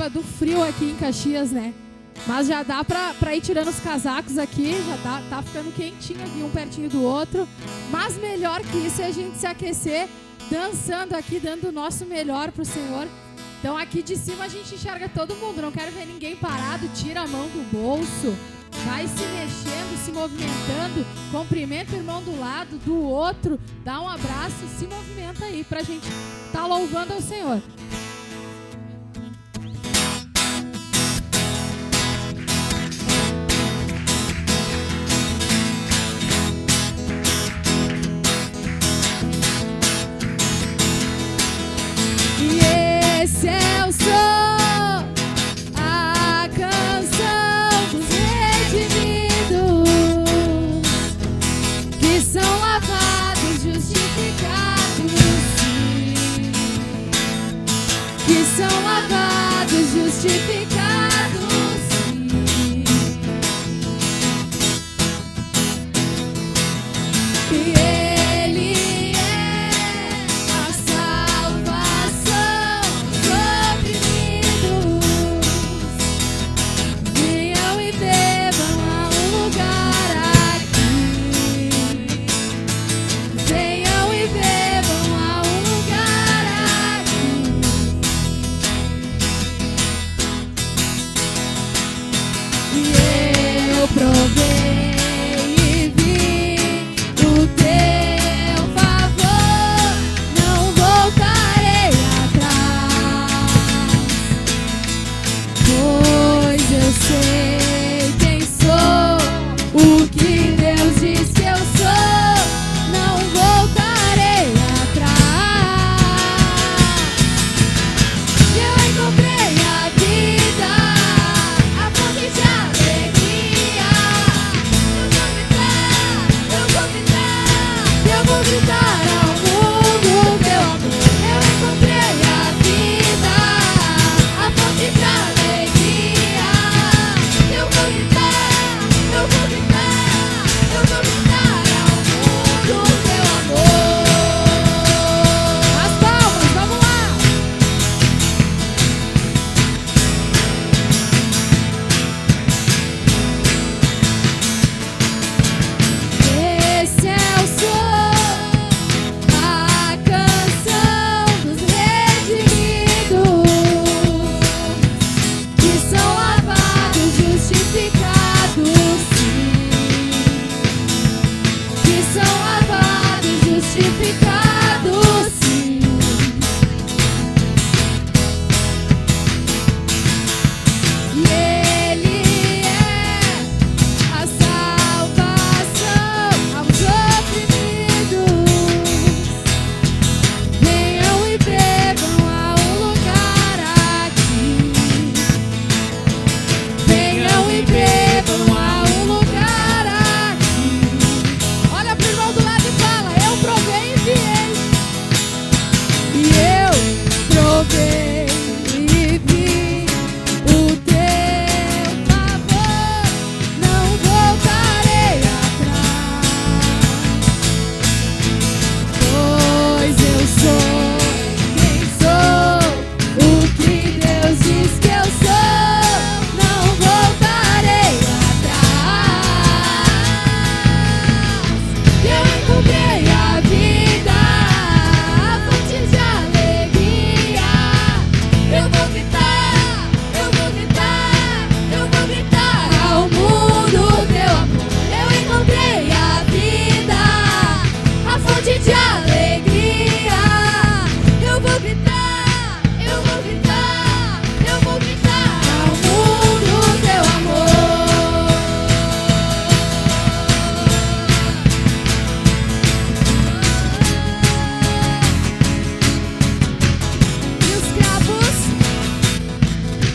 sábado frio aqui em Caxias, né? Mas já dá pra ir tirando os casacos aqui, já tá ficando quentinho aqui, um pertinho do outro. Mas melhor que isso é a gente se aquecer, dançando aqui, dando o nosso melhor pro Senhor. Então aqui de cima a gente enxerga todo mundo, não quero ver ninguém parado, tira a mão do bolso, vai se mexendo, se movimentando, cumprimenta o irmão do lado, do outro, dá um abraço, se movimenta aí pra gente tá louvando ao Senhor. Esse é o som, a canção dos redimidos, que são lavados, justificados, sim. Que são lavados, justificados, sim. E Ele é a salvação dos oprimidos. Venham e bebam a um lugar aqui. Venham e bebam a um lugar aqui. E eu provei e vi o teu favor, não voltarei atrás, pois eu sei quem sou, o que Deus diz que eu sou, não voltarei atrás. Eu encontrei a vida, a fonte de alegria. Eu vou gritar ao mundo teu amor. Eu encontrei a vida, a fonte de alegria. Eu vou gritar ao mundo teu amor. As palmas, vamos lá! Esse é o som, a canção dos redimidos, que são lavados, justificados, sim. Que são lavados, justificados, sim. E Ele é a salvação aos oprimidos. Venham e bebam a um lugar aqui. Venham e bebam a um lugar aqui. Olha pro irmão do lado e fala: eu provei e vi. E eu provei e vi o teu favor, não voltarei atrás, pois eu sou quem sou, o que Deus diz que eu sou, não voltarei atrás. Eu encontrei a vida, a fonte de alegria. Eu vou gritar, eu vou gritar, eu vou gritar ao mundo teu amor. Eu encontrei a vida, a fonte de alegria. Eu vou gritar, eu vou gritar, eu vou gritar ao mundo teu amor. E os cravos,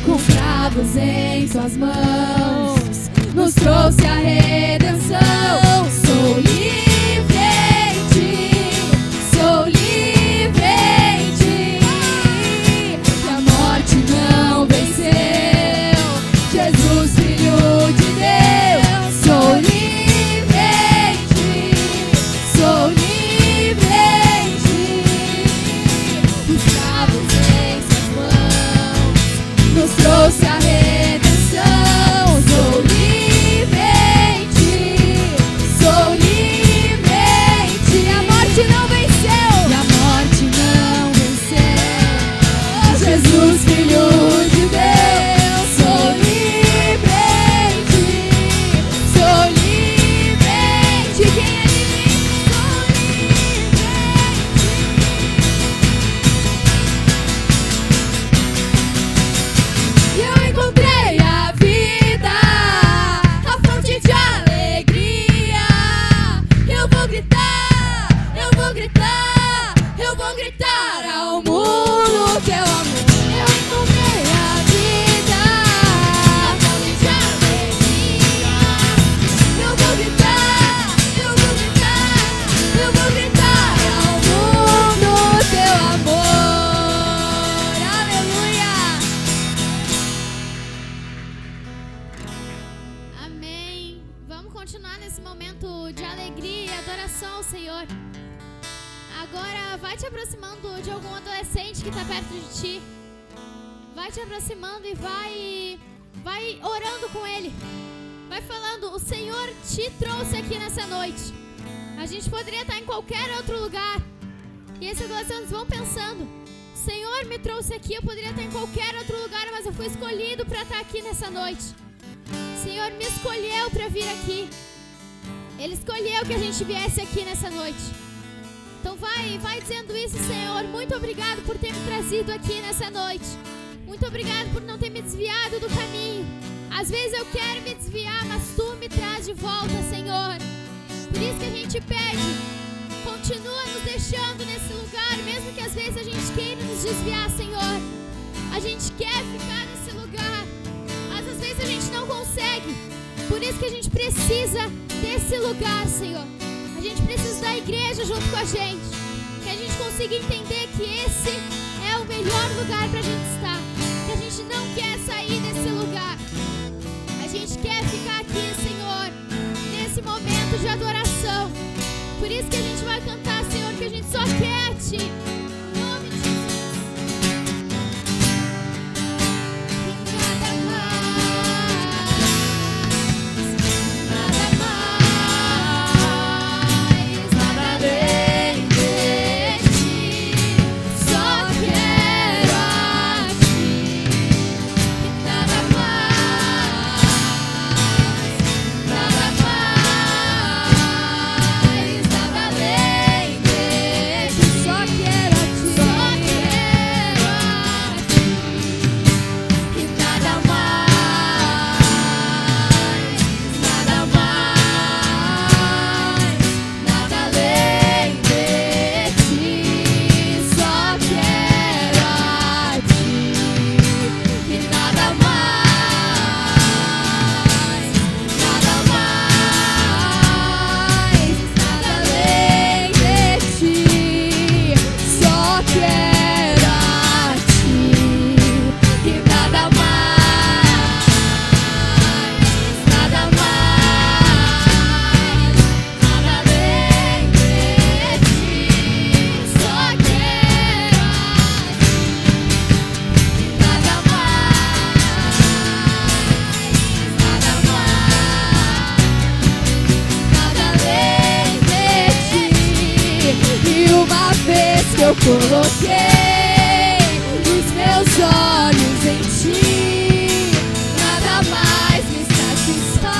com cravos em suas mãos, nos trouxe a redenção. Sou livre em ti, sou livre em ti, que a morte não venceu. Jesus, Filho de Deus, sou livre em ti, sou livre em ti. Os cravos em suas mãos, nos continuar nesse momento de alegria e adoração ao Senhor. Agora vai te aproximando de algum adolescente que está perto de ti. Vai te aproximando e vai orando com ele. Vai falando: o Senhor te trouxe aqui nessa noite. A gente poderia estar em qualquer outro lugar. E esses adolescentes vão pensando: o Senhor me trouxe aqui, eu poderia estar em qualquer outro lugar, mas eu fui escolhido para estar aqui nessa noite. O Senhor me escolheu para vir aqui. Ele escolheu que a gente viesse aqui nessa noite. Então vai dizendo isso: Senhor, muito obrigado por ter me trazido aqui nessa noite. Muito obrigado por não ter me desviado do caminho. Às vezes eu quero me desviar, mas Tu me traz de volta, Senhor. Por isso que a gente pede: continua nos deixando nesse lugar, mesmo que às vezes a gente queira nos desviar, Senhor. A gente quer ficar nesse lugar, mas às vezes a gente não consegue. Por isso que a gente precisa desse lugar, Senhor. A gente precisa da igreja junto com a gente. Que a gente consiga entender que esse é o melhor lugar pra gente estar. Que a gente não quer sair desse lugar. A gente quer ficar aqui, Senhor, nesse momento de adoração. Por isso que a gente vai cantar, Senhor, que a gente só quer a Ti. Em nome de Jesus. E nada mais, nada além de Ti. Só quero a Ti. E nada mais, nada além de Ti. Só quero a Ti. Só quero a Ti. E nada mais, nada além de Ti. Só quero a Ti. E nada mais, nada além de Ti. Só quero a Ti. E nada mais, nada além de Ti. Só quero a Ti. Nada mais, nada além de Ti. E uma vez que eu coloquei os meus olhos em Ti, nada mais me satisfaz.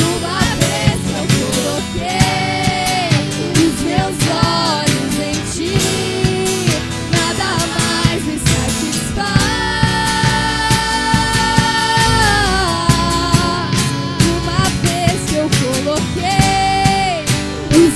Uma vez que eu coloquei os meus olhos em Ti, nada mais me satisfaz. Uma vez que eu coloquei os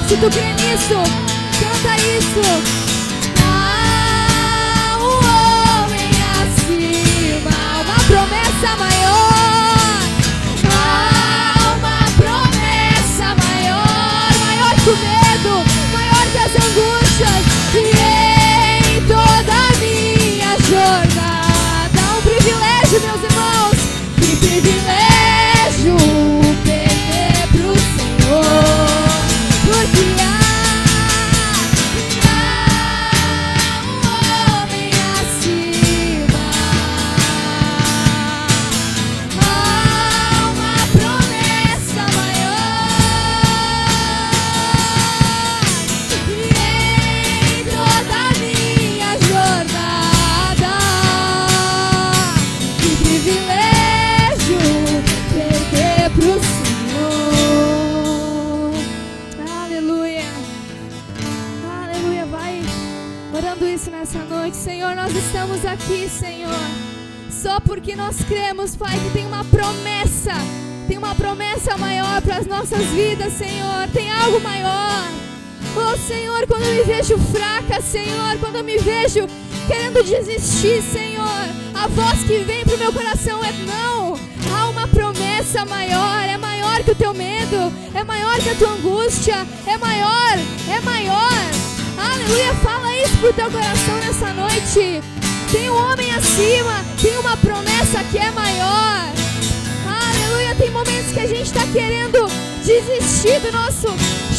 Se tu crê nisso, canta isso. Há um homem acima, uma promessa maior. Há uma promessa maior, maior que o medo, maior que as angústias. E em toda a minha jornada, um privilégio, meus irmãos, que privilégio perder pro Senhor, porque há um homem acima, há uma promessa maior, e em toda a minha jornada, que privilégio perder pro Senhor. Aleluia, aleluia. Vai orando isso nessa noite. Senhor, nós estamos aqui, Senhor, só porque nós cremos, Pai, que tem uma promessa maior para as nossas vidas, Senhor. Tem algo maior. Oh, Senhor, quando eu me vejo fraca, Senhor, quando eu me vejo querendo desistir, Senhor, a voz que vem pro meu coração é não. Há uma promessa maior, é maior que o teu medo, é maior que a tua angústia, é maior, é maior. Aleluia, fala isso pro teu coração nessa noite. Tem um homem acima, tem uma promessa que é maior. Aleluia, tem momentos que a gente está querendo desistir do nosso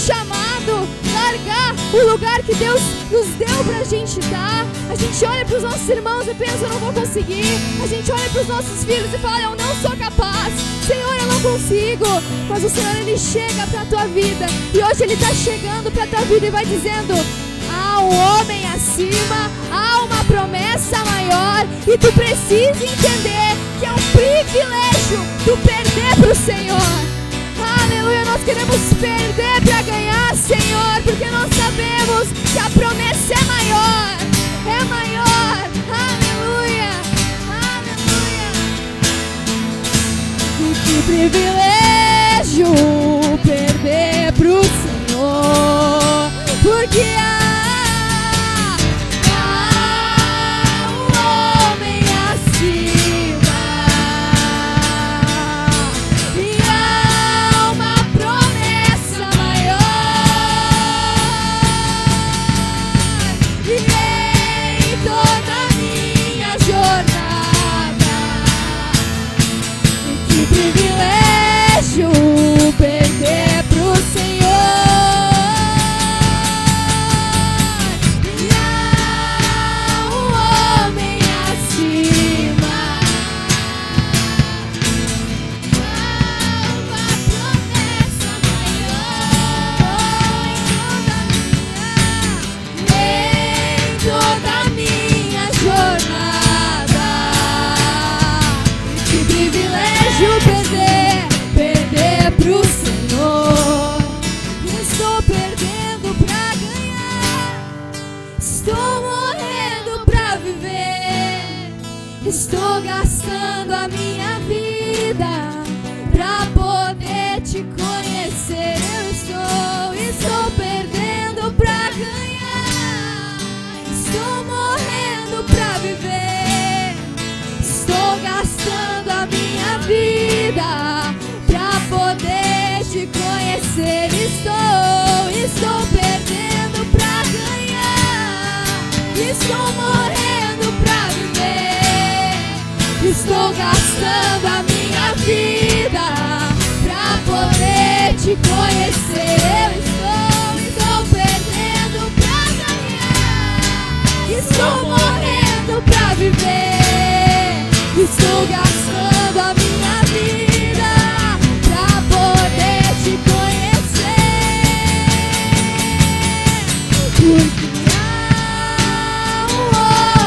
chamado, largar o lugar que Deus nos deu pra gente dar. A gente olha pros nossos irmãos e pensa, eu não vou conseguir. A gente olha pros nossos filhos e fala, eu não sou capaz. Senhor, eu não consigo. Mas o Senhor, Ele chega pra tua vida. E hoje Ele tá chegando pra tua vida e vai dizendo, há um homem acima, há uma promessa maior. E tu precisa entender que é um privilégio tu perder pro Senhor. Aleluia, nós queremos perder para ganhar, Senhor, porque nós sabemos que a promessa é maior, é maior. Aleluia, aleluia. E que privilégio perder pro Senhor, porque há um homem acima. Perder pro Senhor, e há um homem acima, há uma promessa maior em toda a minha jornada. Que privilégio perder pro Senhor. Eu estou perdendo pra ganhar, estou morrendo pra viver, estou gastando a minha vida pra poder te conhecer. Eu estou perdendo pra ganhar, estou morrendo pra viver, estou gastando a minha vida pra poder te conhecer. Estou perdendo pra ganhar, estou morrendo pra viver, estou gastando a minha vida pra poder te conhecer. Estou perdendo pra ganhar, estou morrendo pra viver, estou gastando a minha vida pra poder te conhecer, porque há um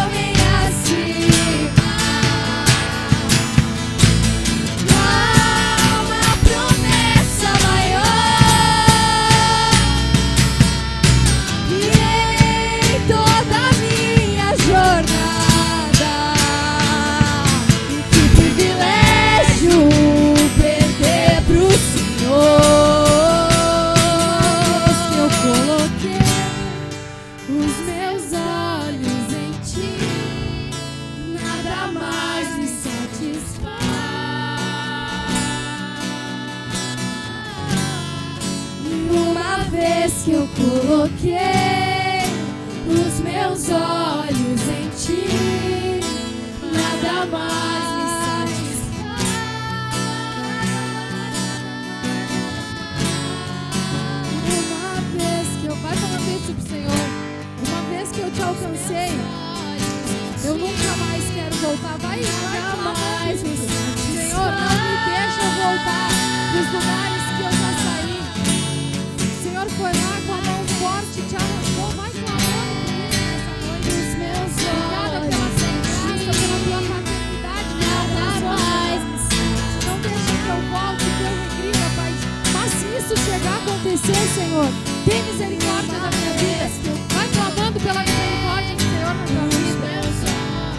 homem acima, há uma promessa maior, e em toda a minha jornada, que privilégio perder pro Senhor. Eu os meus olhos em ti, nada mais me satisfaz. Uma vez que eu, vai falando isso pro Senhor, uma vez que eu te alcancei, eu nunca mais quero voltar. Vai mais, Senhor, não me deixa voltar dos lugares que eu já saí. O Senhor foi lá com a mão forte, te arrancou. Vai clamando por isso nessa noite. Os meus obrigada pela sua graça, pela tua paternidade. Nada mais. Não deixa que eu volte, que eu regrida, Pai. Mas se isso chegar a acontecer, Senhor, tem misericórdia da minha vida. Vai clamando pela misericórdia do Senhor na tua vida.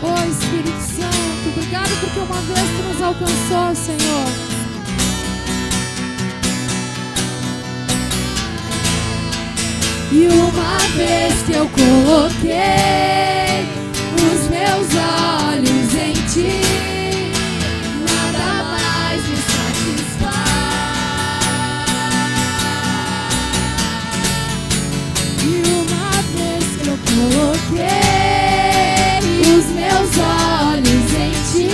Oh, Espírito Santo, obrigado porque uma vez tu nos alcançou, Senhor. E uma vez que eu coloquei os meus olhos em ti, nada mais me satisfaz. E uma vez que eu coloquei os meus olhos em ti,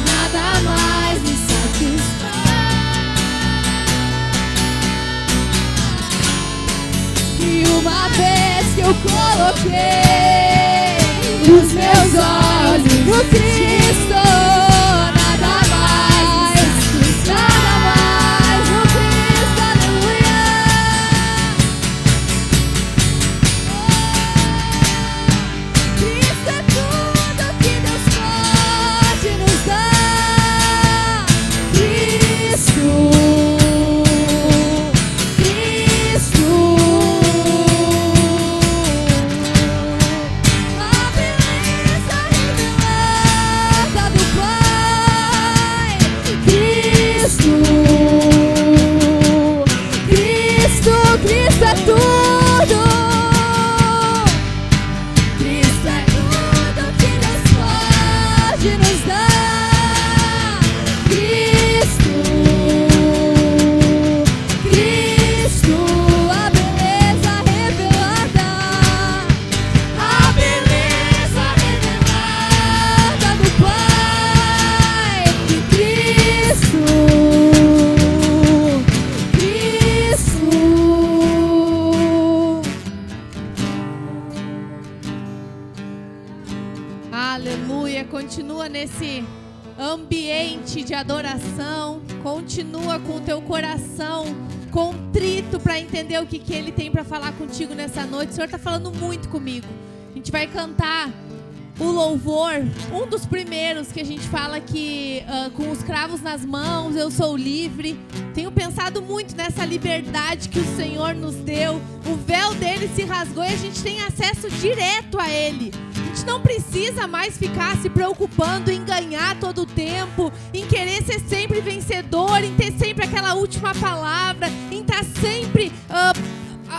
nada mais me satisfaz. E uma vez que eu coloquei os meus olhos no Cristo, nada mais no Cristo, aleluia. Cristo é tudo que Deus pode nos dar. Cristo, a beleza revelada do Pai. Cristo é tudo. Cristo é tudo que Deus pode nos dar. Cristo, a beleza revelada do Pai. Cristo. Aleluia, continua nesse ambiente de adoração, continua com o teu coração contrito para entender o que Ele tem para falar contigo nessa noite. O Senhor está falando muito comigo. A gente vai cantar o louvor, um dos primeiros que a gente fala que com os cravos nas mãos, eu sou livre. Tenho pensado muito nessa liberdade que o Senhor nos deu. O véu dele se rasgou e a gente tem acesso direto a Ele. A gente não precisa mais ficar se preocupando em ganhar todo o tempo, em querer ser sempre vencedor, em ter sempre aquela última palavra, em estar sempre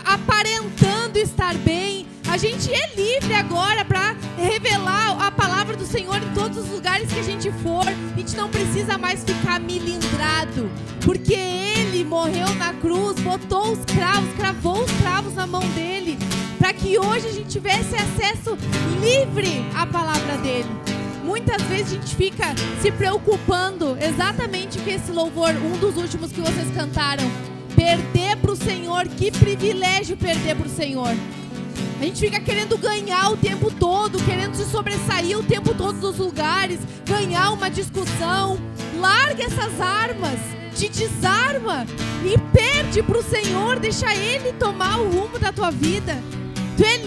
aparentando estar bem. A gente é livre agora para revelar a palavra do Senhor em todos os lugares que a gente for. A gente não precisa mais ficar milindrado, porque Ele morreu na cruz, botou os cravos, cravou os cravos na mão dele, para que hoje a gente tivesse acesso livre à palavra dele. Muitas vezes a gente fica se preocupando exatamente com esse louvor, um dos últimos que vocês cantaram. Perder para o Senhor, que privilégio perder para o Senhor. A gente fica querendo ganhar o tempo todo, querendo se sobressair o tempo todo dos lugares, ganhar uma discussão. Larga essas armas, te desarma e perde para o Senhor, deixa Ele tomar o rumo da tua vida. Tu é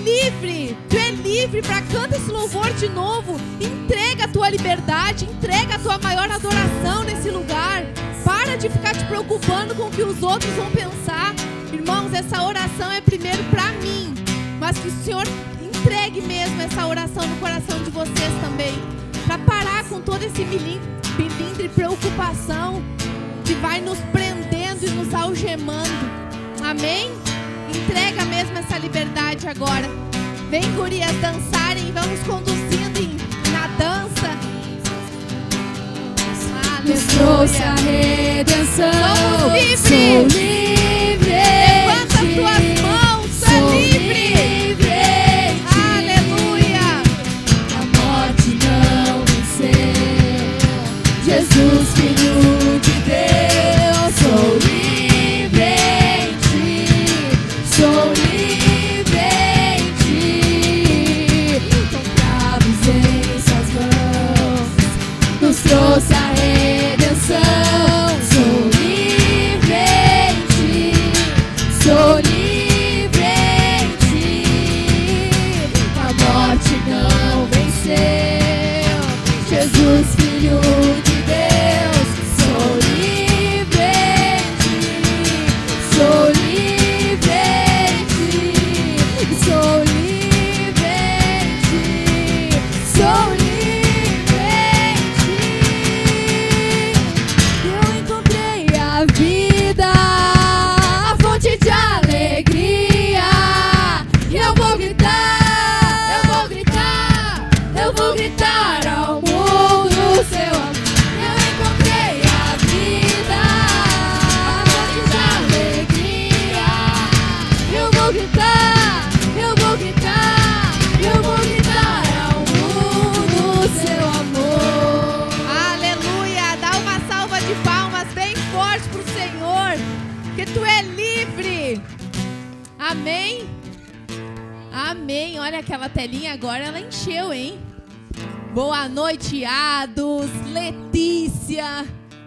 livre para cantar esse louvor de novo. Entrega a tua liberdade, entrega a tua maior adoração nesse lugar. Para de ficar te preocupando com o que os outros vão pensar. Irmãos, essa oração é primeiro para mim, mas que o Senhor entregue mesmo essa oração no coração de vocês também, para parar com todo esse milindre preocupação que vai nos prendendo e nos algemando. Amém? Entrega mesmo essa liberdade agora. Vem, gurias, dançarem, vamos conduzindo na dança. Nos trouxe a redenção. Somos livres. Sou livre. Levanta as tuas mãos, tu é livre. Amém. Olha aquela telinha agora, ela encheu, hein? Boa noite, Ados, Letícia,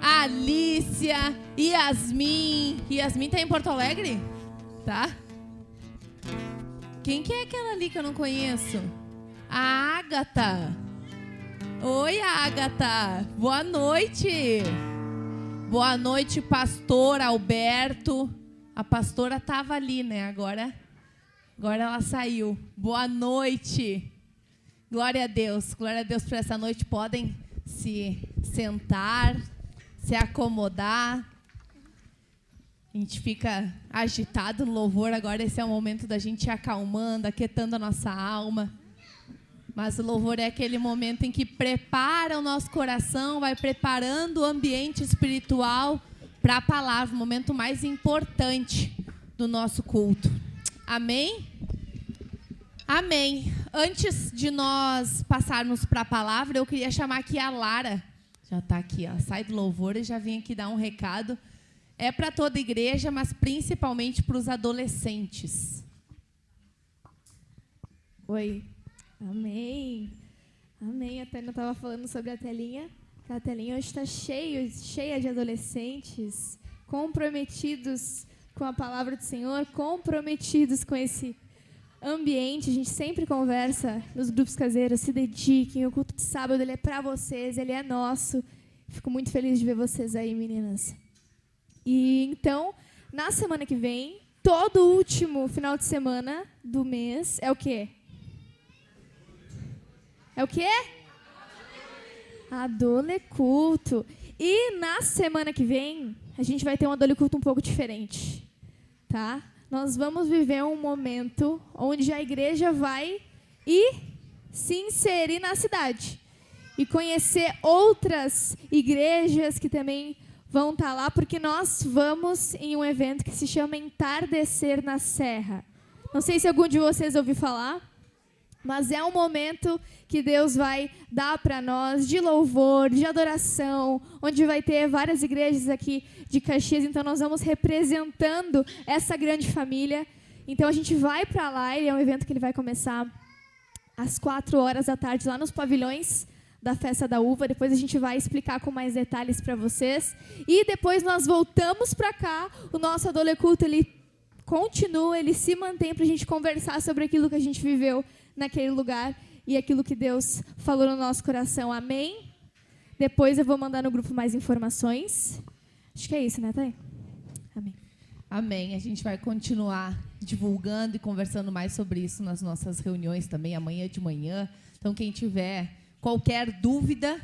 Alícia, Yasmin. Yasmin tá em Porto Alegre? Tá? Quem que é aquela ali que eu não conheço? A Ágata. Oi, Ágata. Boa noite. Boa noite, pastor Alberto. A pastora tava ali, né? Agora ela saiu. Boa noite. Glória a Deus por essa noite. Podem se sentar, se acomodar. A gente fica agitado no louvor. Agora esse é o momento da gente ir acalmando, aquietando a nossa alma. Mas o louvor é aquele momento em que prepara o nosso coração, vai preparando o ambiente espiritual para a palavra, o momento mais importante do nosso culto. Amém? Amém. Antes de nós passarmos para a palavra, eu queria chamar aqui a Lara. Já está aqui, ó. Sai do louvor e já vim aqui dar um recado. É para toda a igreja, mas principalmente para os adolescentes. Oi. Amém. Amém. A Tânia estava falando sobre a telinha. A telinha hoje está cheia de adolescentes comprometidos com a palavra do Senhor, comprometidos com esse ambiente. A gente sempre conversa nos grupos caseiros, se dediquem, o culto de sábado ele é para vocês, ele é nosso. Fico muito feliz de ver vocês aí, meninas. E então, na semana que vem, todo último final de semana do mês é o quê? É o quê? Adoleculto. E na semana que vem, a gente vai ter um adoleculto um pouco diferente, tá? Nós vamos viver um momento onde a igreja vai se inserir na cidade e conhecer outras igrejas que também vão estar lá, porque nós vamos em um evento que se chama Entardecer na Serra. Não sei se algum de vocês ouviu falar, mas é um momento que Deus vai dar para nós de louvor, de adoração, onde vai ter várias igrejas aqui de Caxias, então nós vamos representando essa grande família. Então a gente vai para lá, e é um evento que ele vai começar às 16h lá nos pavilhões da Festa da Uva. Depois a gente vai explicar com mais detalhes para vocês. E depois nós voltamos para cá, o nosso Adoleculto ele continua, ele se mantém para a gente conversar sobre aquilo que a gente viveu naquele lugar e aquilo que Deus falou no nosso coração. Amém? Depois eu vou mandar no grupo mais informações. Acho que é isso, né, Thay? Amém. Amém. A gente vai continuar divulgando e conversando mais sobre isso nas nossas reuniões também, amanhã de manhã. Então, quem tiver qualquer dúvida,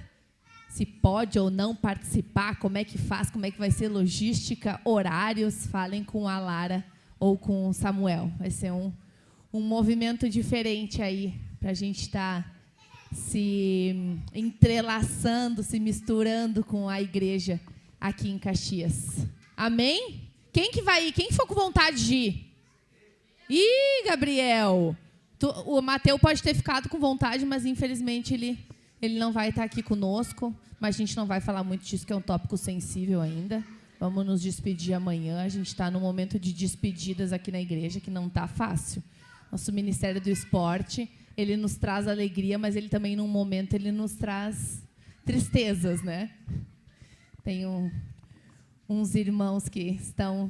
se pode ou não participar, como é que faz, como é que vai ser logística, horários, falem com a Lara ou com o Samuel. Vai ser um movimento diferente aí, para a gente estar se entrelaçando, se misturando com a igreja aqui em Caxias. Amém? Quem que vai ir? Quem for com vontade de ir? Ih, Gabriel! O Mateus pode ter ficado com vontade, mas infelizmente ele não vai estar aqui conosco. Mas a gente não vai falar muito disso, que é um tópico sensível ainda. Vamos nos despedir amanhã. A gente está num momento de despedidas aqui na igreja, que não está fácil. Nosso Ministério do Esporte, ele nos traz alegria, mas ele também, num momento, ele nos traz tristezas, né? Tem uns irmãos que estão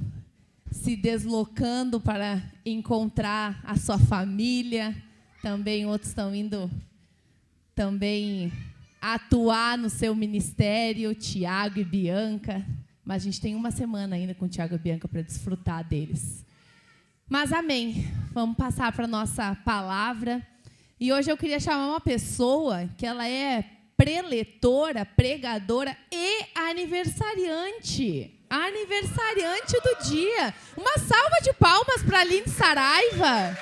se deslocando para encontrar a sua família. Também outros estão indo também atuar no seu ministério, Tiago e Bianca. Mas a gente tem uma semana ainda com o Tiago e Bianca para desfrutar deles. Mas amém. Vamos passar para a nossa palavra. E hoje eu queria chamar uma pessoa que ela é preletora, pregadora e aniversariante. Aniversariante do dia. Uma salva de palmas para a Aline Saraiva.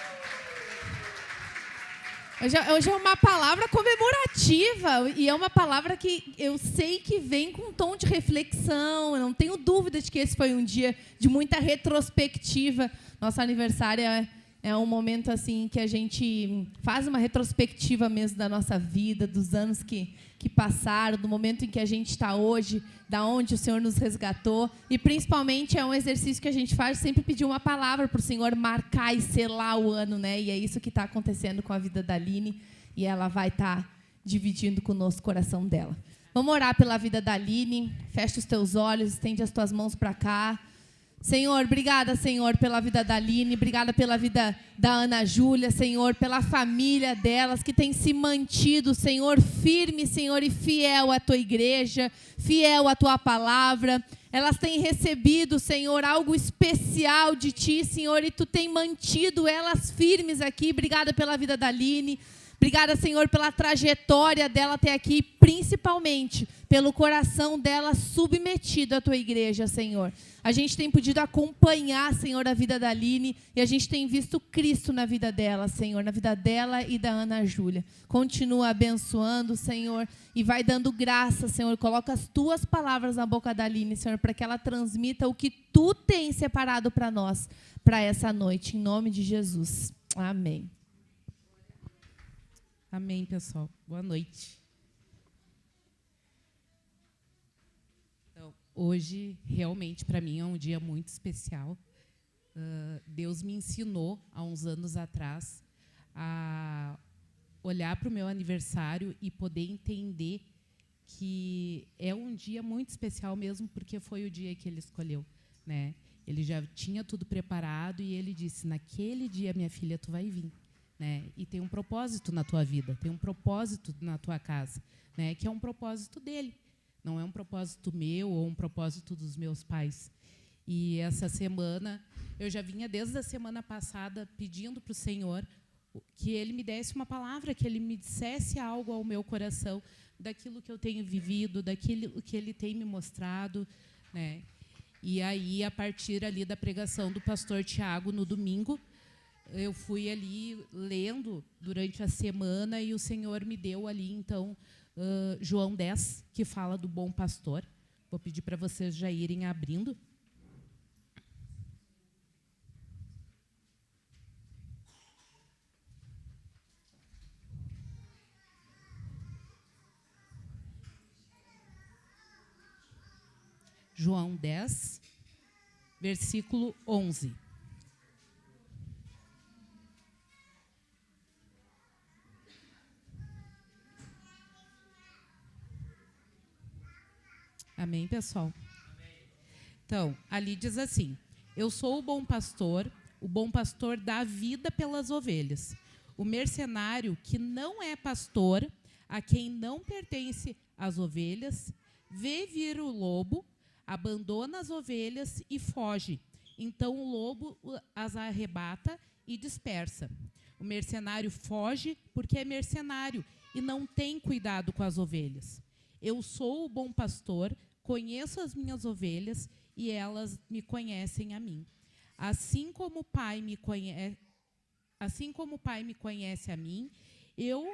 Hoje é uma palavra comemorativa e é uma palavra que eu sei que vem com um tom de reflexão. Eu não tenho dúvida de que esse foi um dia de muita retrospectiva. Nosso aniversário é É um momento assim que a gente faz uma retrospectiva mesmo da nossa vida, dos anos que passaram, do momento em que a gente está hoje, da onde o Senhor nos resgatou. E, principalmente, é um exercício que a gente faz, sempre pedir uma palavra para o Senhor marcar e selar o ano, né? E é isso que está acontecendo com a vida da Aline. E ela vai estar dividindo conosco o coração dela. Vamos orar pela vida da Aline. Fecha os teus olhos, estende as tuas mãos para cá. Senhor, obrigada, Senhor, pela vida da Aline, obrigada pela vida da Ana Júlia, Senhor, pela família delas, que tem se mantido, Senhor, firme, Senhor, e fiel à Tua igreja, fiel à Tua palavra. Elas têm recebido, Senhor, algo especial de Ti, Senhor, e Tu tem mantido elas firmes aqui. Obrigada pela vida da Aline. Obrigada, Senhor, pela trajetória dela até aqui, principalmente pelo coração dela submetido à Tua igreja, Senhor. A gente tem podido acompanhar, Senhor, a vida da Aline e a gente tem visto Cristo na vida dela, Senhor, na vida dela e da Ana Júlia. Continua abençoando, Senhor, e vai dando graça, Senhor. Coloca as Tuas palavras na boca da Aline, Senhor, para que ela transmita o que Tu tens separado para nós, para essa noite, em nome de Jesus. Amém. Amém, pessoal. Boa noite. Então, hoje, realmente, para mim, é um dia muito especial. Deus me ensinou, há uns anos atrás, a olhar para o meu aniversário e poder entender que é um dia muito especial mesmo, porque foi o dia que Ele escolheu, né? Ele já tinha tudo preparado e Ele disse, naquele dia, minha filha, tu vai vir. Né? E tem um propósito na tua vida, tem um propósito na tua casa, né? Que é um propósito dele, não é um propósito meu ou um propósito dos meus pais. E essa semana, eu já vinha desde a semana passada pedindo para o Senhor que Ele me desse uma palavra, que Ele me dissesse algo ao meu coração, daquilo que eu tenho vivido, daquilo que Ele tem me mostrado, né? E aí, a partir ali da pregação do pastor Tiago no domingo, eu fui ali lendo durante a semana e o Senhor me deu ali, então, João 10, que fala do bom pastor. Vou pedir para vocês já irem abrindo. João 10, versículo 11. Amém, pessoal? Então, ali diz assim, eu sou o bom pastor dá a vida pelas ovelhas. O mercenário que não é pastor, a quem não pertence as ovelhas, vê vir o lobo, abandona as ovelhas e foge. Então o lobo as arrebata e dispersa. O mercenário foge porque é mercenário e não tem cuidado com as ovelhas. Eu sou o bom pastor, conheço as minhas ovelhas e elas me conhecem a mim. Assim como o Pai me conhece a mim, eu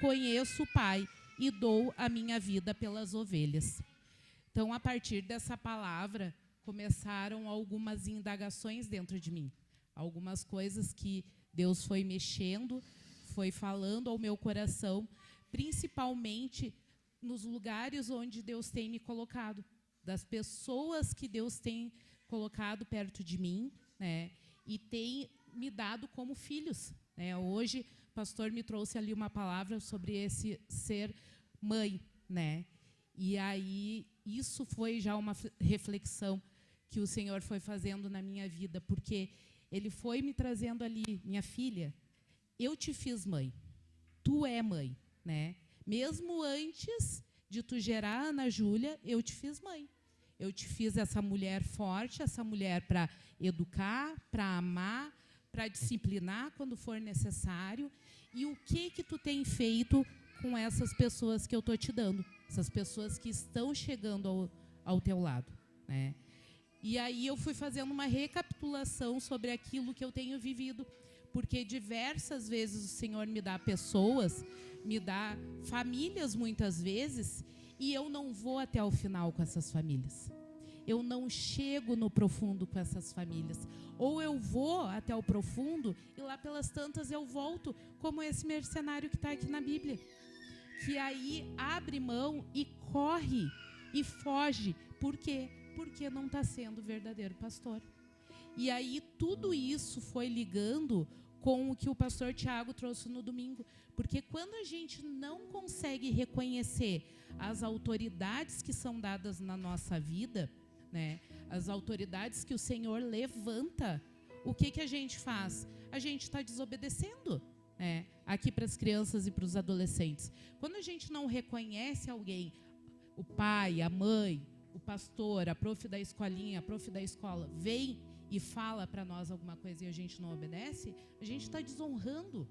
conheço o Pai e dou a minha vida pelas ovelhas. Então, a partir dessa palavra, começaram algumas indagações dentro de mim. Algumas coisas que Deus foi mexendo, foi falando ao meu coração, principalmente nos lugares onde Deus tem me colocado, das pessoas que Deus tem colocado perto de mim, né, e tem me dado como filhos, né. Hoje, o pastor me trouxe ali uma palavra sobre esse ser mãe, né, e aí isso foi já uma reflexão que o Senhor foi fazendo na minha vida, porque Ele foi me trazendo ali, minha filha, eu te fiz mãe, tu é mãe, né. Mesmo antes de tu gerar a Ana Júlia, eu te fiz mãe. Eu te fiz essa mulher forte, essa mulher para educar, para amar, para disciplinar quando for necessário. E o que tu tem feito com essas pessoas que eu estou te dando? Essas pessoas que estão chegando ao teu lado, né? E aí eu fui fazendo uma recapitulação sobre aquilo que eu tenho vivido, porque diversas vezes o Senhor me dá pessoas, me dá famílias muitas vezes, e eu não vou até o final com essas famílias. eu não chego no profundo com essas famílias. Ou eu vou até o profundo e lá pelas tantas eu volto, como esse mercenário que está aqui na Bíblia, que aí abre mão e corre e foge. Por quê? Porque não está sendo verdadeiro pastor. E aí tudo isso foi ligando com o que o pastor Tiago trouxe no domingo. Porque quando a gente não consegue reconhecer as autoridades que são dadas na nossa vida, né, as autoridades que o Senhor levanta, o que a gente faz? A gente está desobedecendo, né, aqui para as crianças e para os adolescentes. Quando a gente não reconhece alguém, o pai, a mãe, o pastor, a prof da escolinha, a prof da escola, vem e fala para nós alguma coisa e a gente não obedece, a gente está desonrando,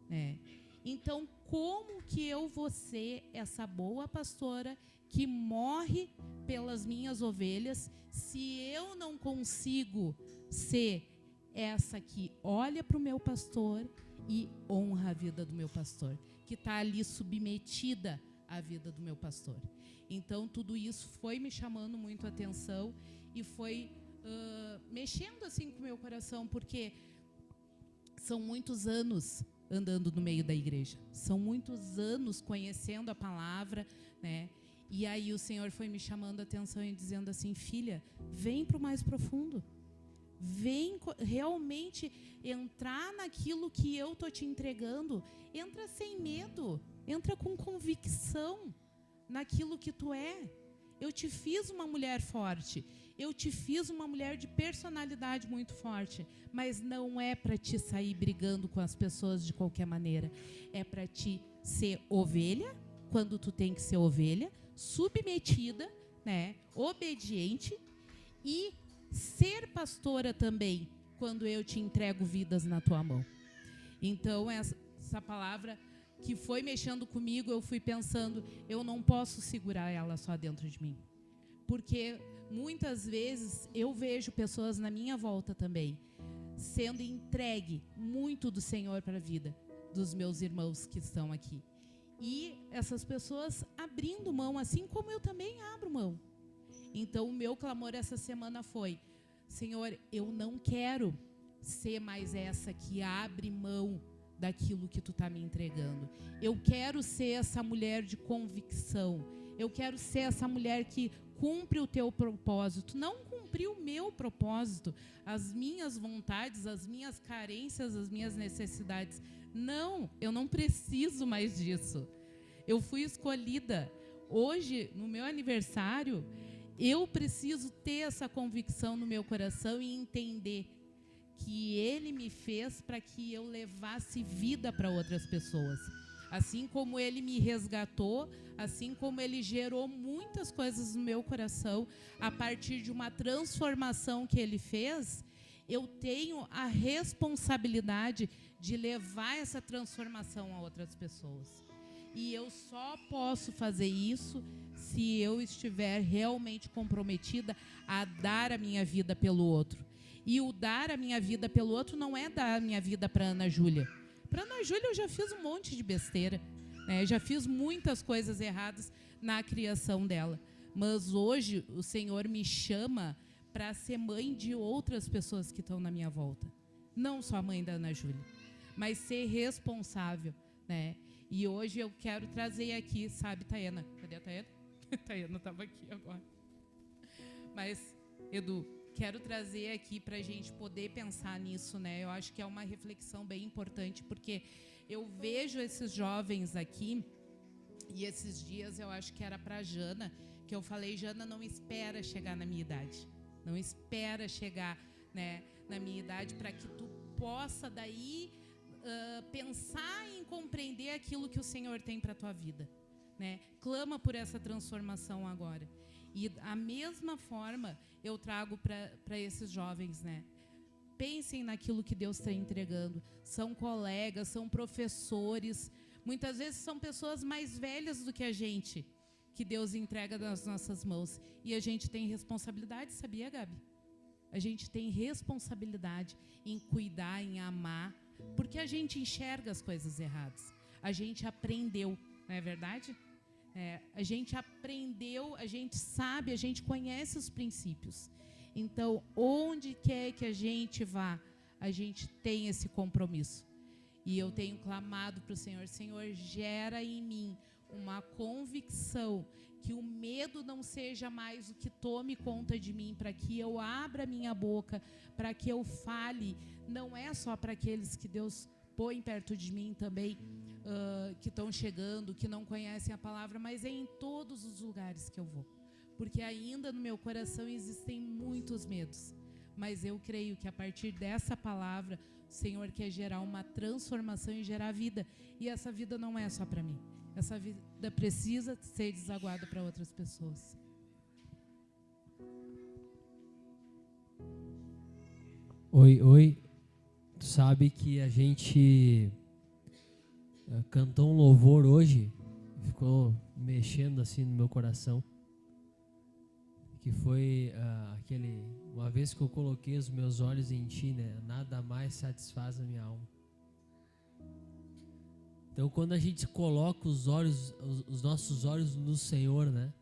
né? Então, como que eu vou ser essa boa pastora que morre pelas minhas ovelhas se eu não consigo ser essa que olha para o meu pastor e honra a vida do meu pastor, que está ali submetida à vida do meu pastor? Então, tudo isso foi me chamando muito a atenção e foi mexendo assim com o meu coração, porque são muitos anos andando no meio da igreja, são muitos anos conhecendo a palavra, né? E aí o Senhor foi me chamando a atenção e dizendo assim: filha, vem para o mais profundo, vem realmente entrar naquilo que eu tô te entregando, entra sem medo, entra com convicção naquilo que tu é. Eu te fiz uma mulher forte, eu te fiz uma mulher de personalidade muito forte, mas não é para te sair brigando com as pessoas de qualquer maneira. É para te ser ovelha, quando tu tem que ser ovelha, submetida, né, obediente, e ser pastora também, quando eu te entrego vidas na tua mão. Então, essa palavra que foi mexendo comigo, eu fui pensando, eu não posso segurar ela só dentro de mim. Porque muitas vezes eu vejo pessoas na minha volta também sendo entregue muito do Senhor para a vida dos meus irmãos que estão aqui. E essas pessoas abrindo mão, assim como eu também abro mão. Então, o meu clamor essa semana foi: Senhor, eu não quero ser mais essa que abre mão daquilo que tu está me entregando. Eu quero ser essa mulher de convicção. Eu quero ser essa mulher que cumpre o teu propósito, não cumprir o meu propósito, as minhas vontades, as minhas carências, as minhas necessidades. Não, eu não preciso mais disso. Eu fui escolhida. Hoje, no meu aniversário, eu preciso ter essa convicção no meu coração e entender que Ele me fez para que eu levasse vida para outras pessoas. Assim como Ele me resgatou, assim como Ele gerou muitas coisas no meu coração, a partir de uma transformação que Ele fez, eu tenho a responsabilidade de levar essa transformação a outras pessoas. E eu só posso fazer isso se eu estiver realmente comprometida a dar a minha vida pelo outro. E o dar a minha vida pelo outro não é dar a minha vida para Ana Júlia. Para Ana Júlia eu já fiz um monte de besteira, né? Já fiz muitas coisas erradas na criação dela. Mas hoje o Senhor me chama para ser mãe de outras pessoas que estão na minha volta. Não só a mãe da Ana Júlia, mas ser responsável, né? E hoje eu quero trazer aqui, sabe, Tayana? Cadê a Tayana? Tayana estava aqui agora. Mas, Edu, quero trazer aqui para a gente poder pensar nisso, né? Eu acho que é uma reflexão bem importante, porque eu vejo esses jovens aqui, e esses dias eu acho que era para a Jana, que eu falei: Jana, não espera chegar na minha idade. Não espera chegar, né, na minha idade para que tu possa daí pensar em compreender aquilo que o Senhor tem para a tua vida, né? Clama por essa transformação agora. E a mesma forma eu trago para esses jovens, né? Pensem naquilo que Deus está entregando. São colegas, são professores, muitas vezes são pessoas mais velhas do que a gente, que Deus entrega nas nossas mãos. E a gente tem responsabilidade, sabia, Gabi? A gente tem responsabilidade em cuidar, em amar, porque a gente enxerga as coisas erradas. A gente aprendeu, não é verdade? A gente aprendeu, a gente sabe, a gente conhece os princípios. Então, onde quer que a gente vá, a gente tem esse compromisso. E eu tenho clamado para o Senhor: Senhor, gera em mim uma convicção, que o medo não seja mais o que tome conta de mim, para que eu abra minha boca, para que eu fale. Não é só para aqueles que Deus põe perto de mim também, que estão chegando, que não conhecem a palavra, mas é em todos os lugares que eu vou. Porque ainda no meu coração existem muitos medos. Mas eu creio que a partir dessa palavra, o Senhor quer gerar uma transformação e gerar vida. E essa vida não é só para mim. Essa vida precisa ser desaguada para outras pessoas. Oi. Tu sabe que a gente cantou um louvor hoje, ficou mexendo assim no meu coração, que foi uma vez que eu coloquei os meus olhos em ti, né? Nada mais satisfaz a minha alma. Então, quando a gente coloca os nossos olhos no Senhor, né?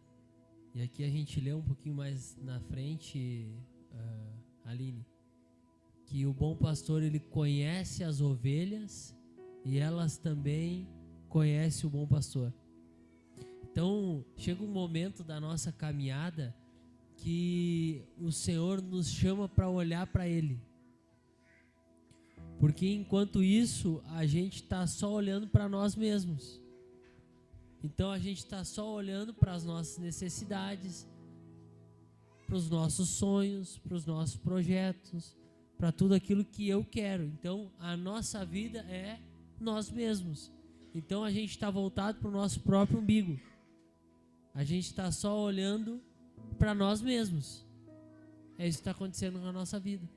E aqui a gente lê um pouquinho mais na frente, Aline, que o bom pastor, ele conhece as ovelhas e elas também conhecem o bom pastor. Então, chega um momento da nossa caminhada que o Senhor nos chama para olhar para Ele. Porque enquanto isso, a gente está só olhando para nós mesmos. Então a gente está só olhando para as nossas necessidades, para os nossos sonhos, para os nossos projetos, para tudo aquilo que eu quero. Então a nossa vida é nós mesmos. Então a gente está voltado para o nosso próprio umbigo. A gente está só olhando para nós mesmos. É isso que está acontecendo na nossa vida.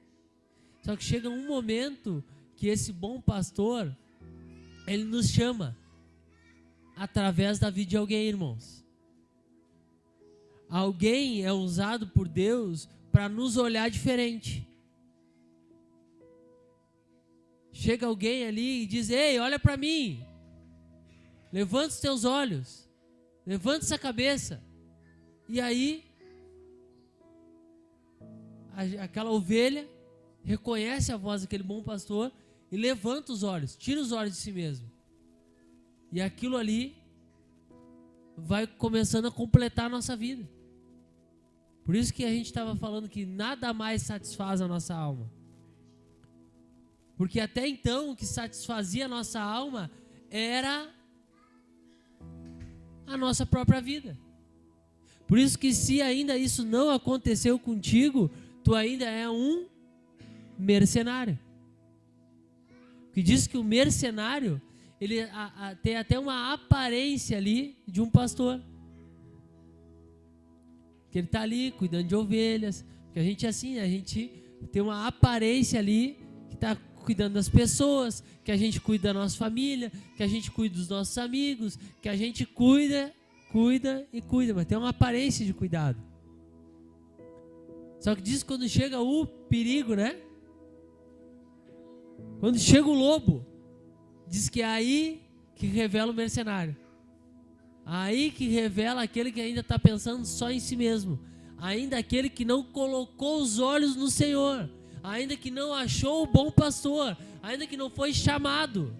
Só que chega um momento que esse bom pastor, ele nos chama através da vida de alguém, irmãos. Alguém é usado por Deus para nos olhar diferente. Chega alguém ali e diz: ei, olha para mim, levanta os teus olhos, levanta essa cabeça. E aí aquela ovelha reconhece a voz daquele bom pastor e levanta os olhos, tira os olhos de si mesmo. E aquilo ali vai começando a completar a nossa vida. Por isso que a gente estava falando que nada mais satisfaz a nossa alma. Porque até então o que satisfazia a nossa alma era a nossa própria vida. Por isso que se ainda isso não aconteceu contigo, tu ainda é um mercenário. Que diz que o mercenário, ele tem até uma aparência ali de um pastor. Que ele está ali cuidando de ovelhas. Porque a gente é assim, a gente tem uma aparência ali que está cuidando das pessoas, que a gente cuida da nossa família, que a gente cuida dos nossos amigos, que a gente cuida, mas tem uma aparência de cuidado. Só que diz que quando chega o perigo, né? Quando chega o lobo, diz que é aí que revela o mercenário. Aí que revela aquele que ainda está pensando só em si mesmo. Ainda aquele que não colocou os olhos no Senhor. Ainda que não achou o bom pastor. Ainda que não foi chamado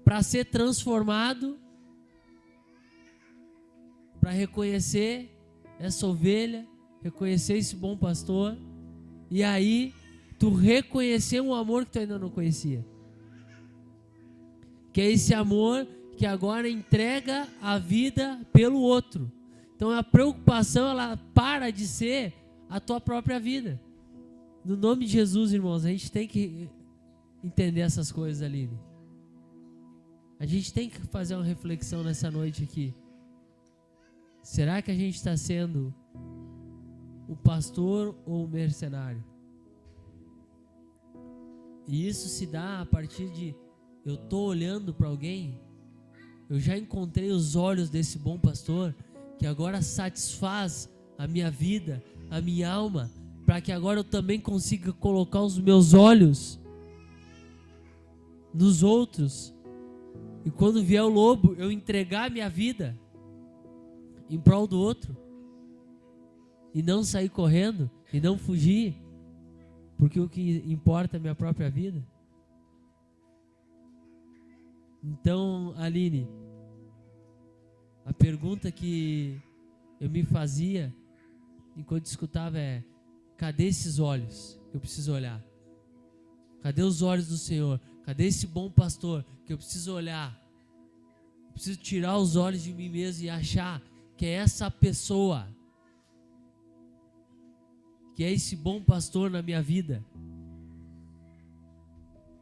para ser transformado, para reconhecer essa ovelha, reconhecer esse bom pastor, e aí tu reconhecer um amor que tu ainda não conhecia, que é esse amor que agora entrega a vida pelo outro. Então a preocupação, ela para de ser a tua própria vida. No nome de Jesus, irmãos, a gente tem que entender essas coisas, Aline. A gente tem que fazer uma reflexão nessa noite aqui. Será que a gente está sendo o pastor ou o mercenário? E isso se dá a partir de eu estou olhando para alguém, eu já encontrei os olhos desse bom pastor, que agora satisfaz a minha vida, a minha alma, para que agora eu também consiga colocar os meus olhos nos outros, E quando vier o lobo, eu entregar minha vida em prol do outro. E não sair correndo, e não fugir, porque o que importa é a minha própria vida. Então, Aline, a pergunta que eu me fazia enquanto escutava é: cadê esses olhos que eu preciso olhar? Cadê os olhos do Senhor? Cadê esse bom pastor que eu preciso olhar? Eu preciso tirar os olhos de mim mesmo e achar que é essa pessoa, que é esse bom pastor na minha vida.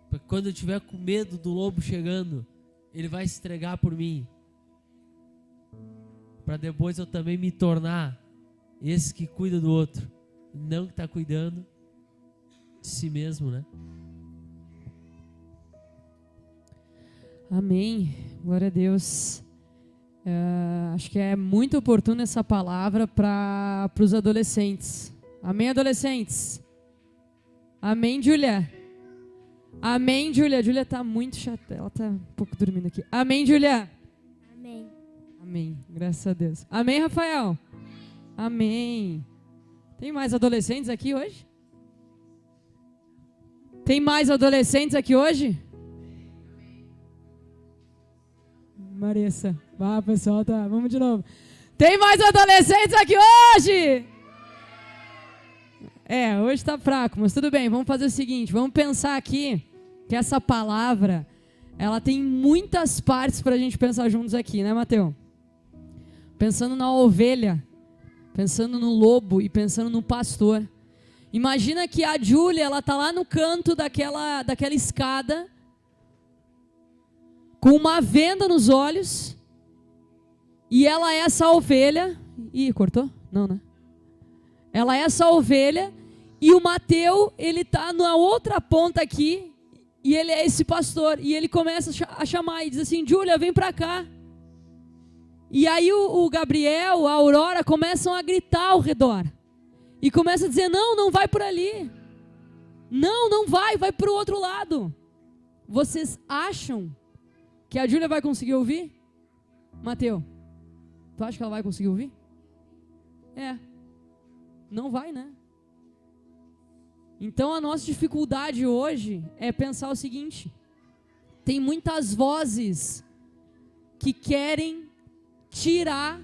Porque quando eu tiver com medo do lobo chegando, ele vai se entregar por mim, para depois eu também me tornar esse que cuida do outro, não que está cuidando de si mesmo, né? Amém. Glória a Deus. Acho que é muito oportuna essa palavra para os adolescentes. Amém, adolescentes? Amém, Júlia? Amém, Júlia? Júlia tá muito chata, ela tá um pouco dormindo aqui. Amém, Júlia? Amém. Amém, graças a Deus. Amém, Rafael? Amém. Tem mais adolescentes aqui hoje? Tem mais adolescentes aqui hoje? Marissa. Vá, pessoal, tá. Vamos de novo. Tem mais adolescentes aqui hoje? Hoje tá fraco, mas tudo bem. Vamos fazer o seguinte, vamos pensar aqui que essa palavra, ela tem muitas partes pra gente pensar juntos aqui, né, Mateus? Pensando na ovelha, pensando no lobo e pensando no pastor. Imagina que a Júlia, ela tá lá no canto daquela escada, com uma venda nos olhos, e ela é essa ovelha. Ih, cortou? Não, né? Ela é essa ovelha, e o Mateus, ele tá na outra ponta aqui, e ele é esse pastor, e ele começa a chamar e diz assim: Júlia, vem pra cá. E aí o Gabriel, a Aurora começam a gritar ao redor, e começa a dizer: não, não vai por ali, não vai pro outro lado. Vocês acham que a Júlia vai conseguir ouvir? Mateus, tu acha que ela vai conseguir ouvir? Não vai, né? Então a nossa dificuldade hoje é pensar o seguinte: tem muitas vozes que querem tirar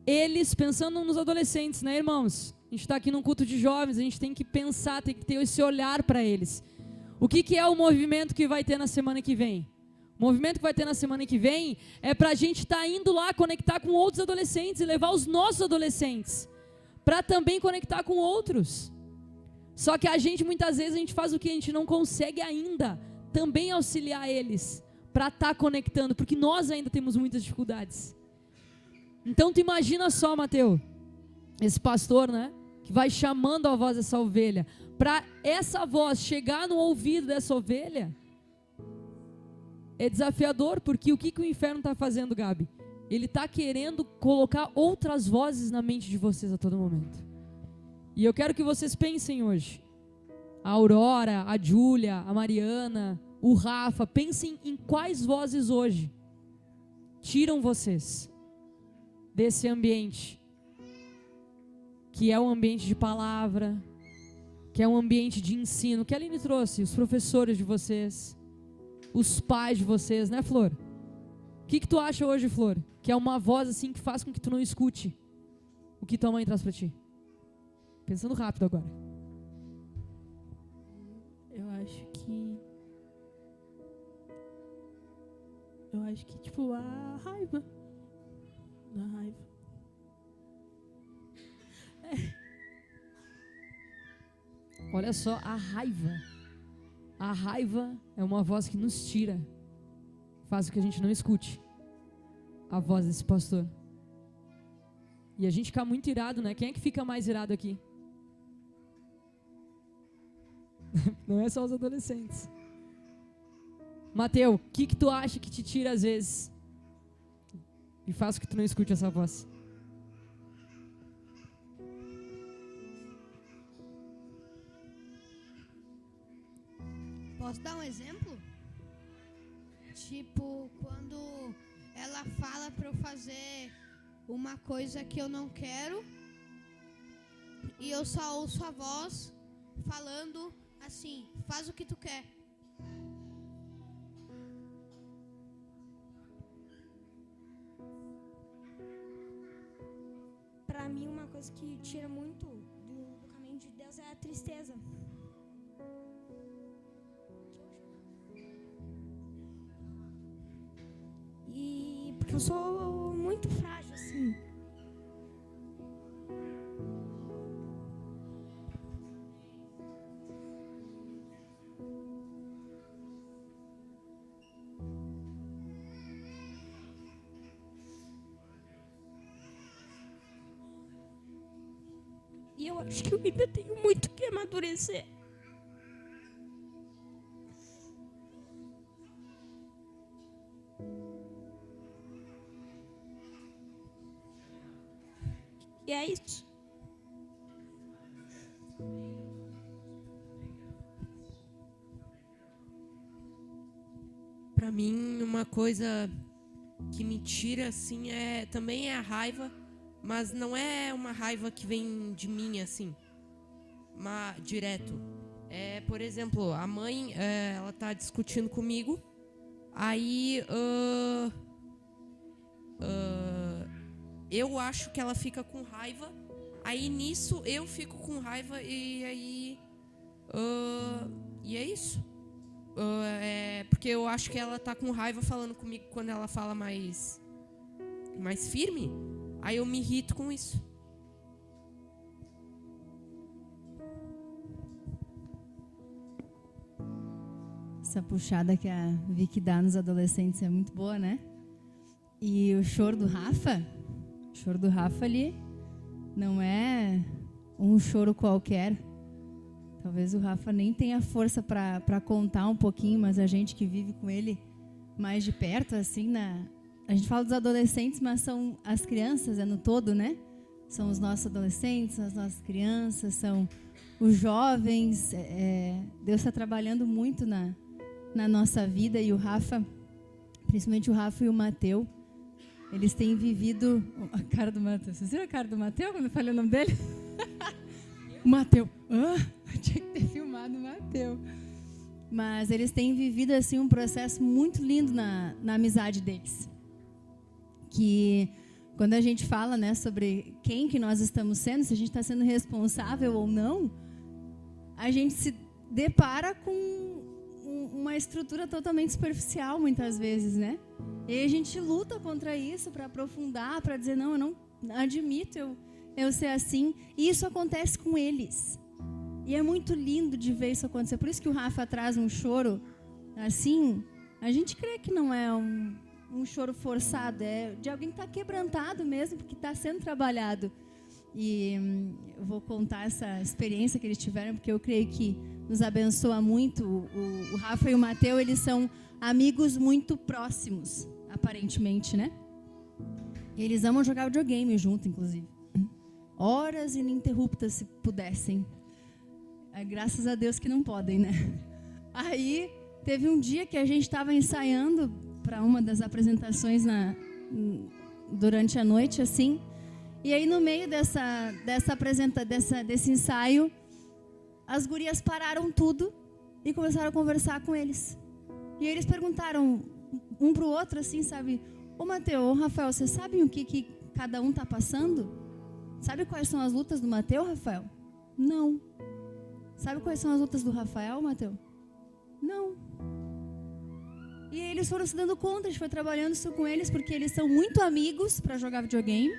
eles, pensando nos adolescentes, né, irmãos? A gente está aqui num culto de jovens, a gente tem que pensar, tem que ter esse olhar para eles. O que é o movimento que vai ter na semana que vem? O movimento que vai ter na semana que vem é para a gente estar indo lá conectar com outros adolescentes e levar os nossos adolescentes para também conectar com outros. Só que muitas vezes a gente faz o que? A gente não consegue ainda também auxiliar eles para estar conectando, porque nós ainda temos muitas dificuldades. Então tu imagina só, Mateus, esse pastor, né, que vai chamando a voz dessa ovelha, para essa voz chegar no ouvido dessa ovelha. É desafiador, porque o que o inferno está fazendo, Gabi? Ele está querendo colocar outras vozes na mente de vocês a todo momento. E eu quero que vocês pensem hoje. A Aurora, a Júlia, a Mariana, o Rafa, pensem em quais vozes hoje tiram vocês desse ambiente, que é um ambiente de palavra, que é um ambiente de ensino, que a Aline trouxe, os professores de vocês, os pais de vocês, né, Flor? O que tu acha hoje, Flor? Que é uma voz assim que faz com que tu não escute o que tua mãe traz pra ti. Pensando rápido agora. Eu acho que tipo a raiva. A raiva. Olha só, a raiva. A raiva é uma voz que nos tira, faz com que a gente não escute a voz desse pastor. E a gente fica muito irado, né? Quem é que fica mais irado aqui? Não é só os adolescentes. Mateus, o que tu acha que te tira às vezes e faz com que tu não escute essa voz? Posso dar um exemplo? Tipo, quando ela fala pra eu fazer uma coisa que eu não quero e eu só ouço a voz falando assim, faz o que tu quer. Pra mim, uma coisa que tira muito do caminho de Deus é a tristeza. E porque eu sou muito frágil, assim. E eu acho que eu ainda tenho muito que amadurecer. E é isso. Pra mim, uma coisa que me tira, assim, também é a raiva, mas não é uma raiva que vem de mim, assim, direto. Por exemplo, a mãe, ela tá discutindo comigo, aí eu acho que ela fica com raiva, aí nisso eu fico com raiva e aí e é isso. Porque eu acho que ela tá com raiva falando comigo quando ela fala mais firme, aí eu me irrito com isso. Essa puxada que a Vicky dá nos adolescentes é muito boa, né? E o choro do Rafa ali não é um choro qualquer. Talvez o Rafa nem tenha força para contar um pouquinho, mas a gente que vive com ele mais de perto, assim, a gente fala dos adolescentes, mas são as crianças, no todo, né? São os nossos adolescentes, as nossas crianças, são os jovens. Deus está trabalhando muito na nossa vida, e o Rafa, principalmente o Rafa e o Mateu, eles têm vivido... A cara do Mateu. Vocês viram a cara do Mateu quando eu falei o nome dele? O Mateu. Eu tinha que ter filmado o Mateu. Mas eles têm vivido assim, um processo muito lindo na amizade deles. Que quando a gente fala, né, sobre quem que nós estamos sendo, se a gente está sendo responsável ou não, a gente se depara com uma estrutura totalmente superficial, muitas vezes, né? E a gente luta contra isso para aprofundar, para dizer, não, eu não admito eu ser assim. E isso acontece com eles. E é muito lindo de ver isso acontecer. Por isso que o Rafa traz um choro assim, a gente crê que não é um choro forçado, é de alguém que está quebrantado mesmo, porque está sendo trabalhado. E eu vou contar essa experiência que eles tiveram, porque eu creio que nos abençoa muito. O Rafa e o Mateu, eles são amigos muito próximos, aparentemente, né? E eles amam jogar videogame junto, inclusive. Horas ininterruptas, se pudessem. Graças a Deus que não podem, né? Aí, teve um dia que a gente estava ensaiando para uma das apresentações durante a noite, assim. E aí, no meio desse ensaio, as gurias pararam tudo e começaram a conversar com eles. E eles perguntaram um pro outro, assim, sabe? Ô, Mateu, ô, Rafael, vocês sabem o que cada um tá passando? Sabe quais são as lutas do Mateu, Rafael? Não. Sabe quais são as lutas do Rafael, Mateu? Não. E aí eles foram se dando conta, a gente foi trabalhando isso com eles, porque eles são muito amigos para jogar videogame,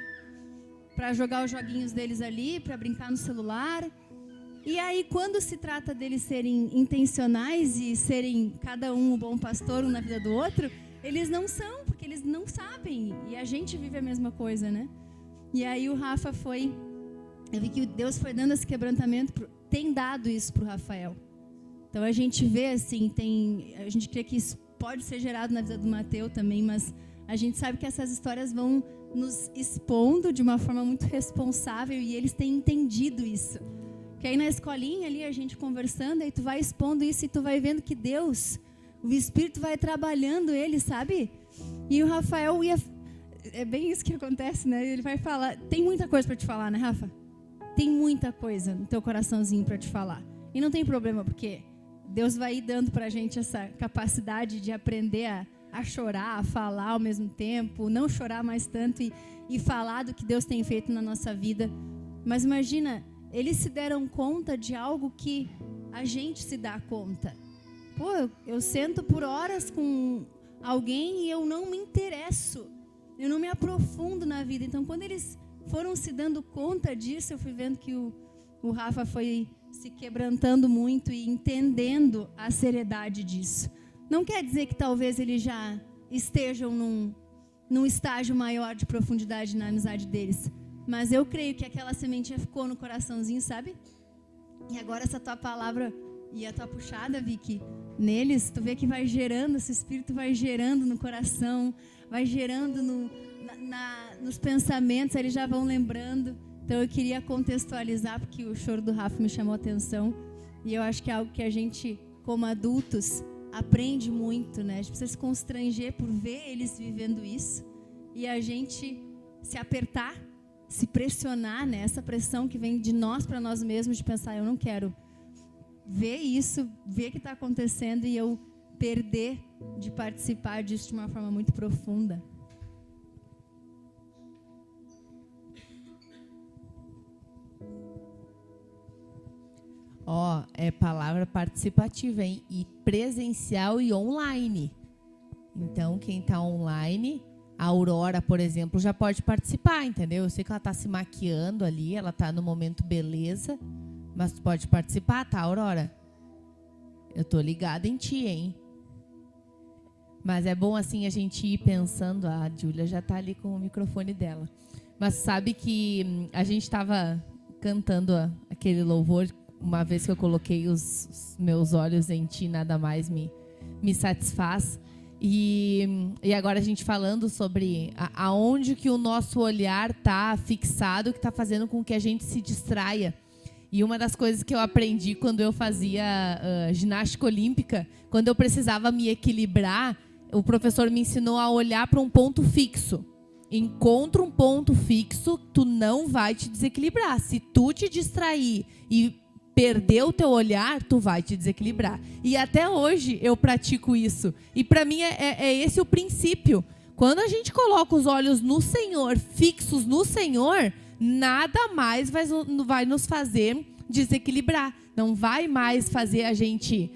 para jogar os joguinhos deles ali, para brincar no celular. E aí, quando se trata deles serem intencionais e serem cada um bom pastor, um na vida do outro, eles não são, porque eles não sabem. E a gente vive a mesma coisa, né? E aí o Rafa eu vi que Deus foi dando esse quebrantamento, tem dado isso para o Rafael. Então a gente vê assim, a gente crê que isso pode ser gerado na vida do Mateu também, mas a gente sabe que essas histórias vão nos expondo de uma forma muito responsável e eles têm entendido isso. Que aí na escolinha ali, a gente conversando, aí tu vai expondo isso e tu vai vendo que Deus, o Espírito vai trabalhando ele, sabe? E o Rafael ia... É bem isso que acontece, né? Ele vai falar... Tem muita coisa para te falar, né, Rafa? Tem muita coisa no teu coraçãozinho para te falar. E não tem problema, porque Deus vai ir dando para a gente essa capacidade de aprender a chorar, a falar ao mesmo tempo, não chorar mais tanto e falar do que Deus tem feito na nossa vida. Mas imagina, eles se deram conta de algo que a gente se dá conta. Pô, eu sento por horas com alguém e eu não me interesso. Eu não me aprofundo na vida. Então, quando eles foram se dando conta disso, eu fui vendo que o Rafa foi se quebrantando muito e entendendo a seriedade disso. Não quer dizer que talvez eles já estejam num estágio maior de profundidade na amizade deles. Mas eu creio que aquela sementinha ficou no coraçãozinho, sabe? E agora essa tua palavra e a tua puxada, Vicky, neles, tu vê que vai gerando, esse Espírito vai gerando no coração, vai gerando nos pensamentos, eles já vão lembrando. Então eu queria contextualizar, porque o choro do Rafa me chamou a atenção. E eu acho que é algo que a gente, como adultos, aprende muito, né? A gente precisa se constranger por ver eles vivendo isso. E a gente se apertar, se pressionar, né? Essa pressão que vem de nós para nós mesmos, de pensar, eu não quero ver isso, ver o que está acontecendo e eu perder de participar disso de uma forma muito profunda. Ó, é palavra participativa, hein? E presencial e online. Então, quem tá online, a Aurora, por exemplo, já pode participar, entendeu? Eu sei que ela tá se maquiando ali, ela tá no momento beleza, mas tu pode participar, tá, Aurora? Eu tô ligada em ti, hein? Mas é bom, assim, a gente ir pensando. A Júlia já tá ali com o microfone dela. Mas sabe que a gente tava cantando aquele louvor. Uma vez que eu coloquei os meus olhos em ti, nada mais me satisfaz. E agora a gente falando sobre aonde que o nosso olhar está fixado, que está fazendo com que a gente se distraia. E uma das coisas que eu aprendi quando eu fazia ginástica olímpica, quando eu precisava me equilibrar, o professor me ensinou a olhar para um ponto fixo. Encontra um ponto fixo, tu não vai te desequilibrar. Se tu te distrair e perder o teu olhar, tu vai te desequilibrar. E até hoje eu pratico isso. E para mim é esse o princípio. Quando a gente coloca os olhos no Senhor, fixos no Senhor, nada mais vai nos fazer desequilibrar. Não vai mais fazer a gente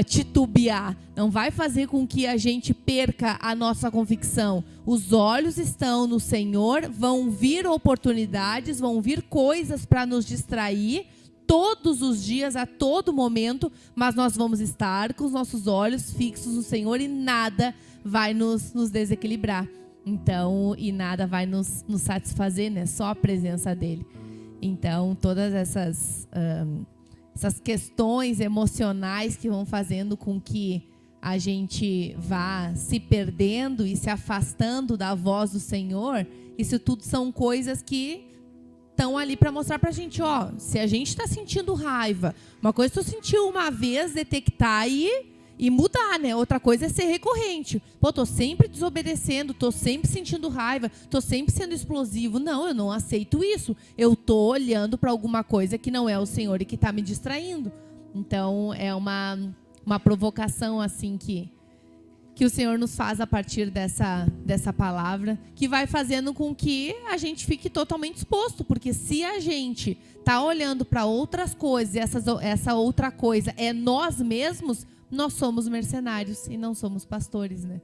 titubear. Não vai fazer com que a gente perca a nossa convicção. Os olhos estão no Senhor, vão vir oportunidades, vão vir coisas para nos distrair, todos os dias, a todo momento, mas nós vamos estar com os nossos olhos fixos no Senhor e nada vai nos desequilibrar. Então, e nada vai nos satisfazer, né? Só a presença dele. Então, todas essas questões emocionais que vão fazendo com que a gente vá se perdendo e se afastando da voz do Senhor, isso tudo são coisas que estão ali para mostrar para a gente, ó, se a gente está sentindo raiva, uma coisa é tu sentir uma vez, detectar e mudar, né? Outra coisa é ser recorrente. Pô, tô sempre desobedecendo, tô sempre sentindo raiva, tô sempre sendo explosivo. Não, eu não aceito isso. Eu tô olhando para alguma coisa que não é o Senhor e que está me distraindo. Então, é uma provocação assim que o Senhor nos faz a partir dessa palavra, que vai fazendo com que a gente fique totalmente exposto, porque se a gente está olhando para outras coisas, e essa outra coisa é nós mesmos, nós somos mercenários e não somos pastores, né?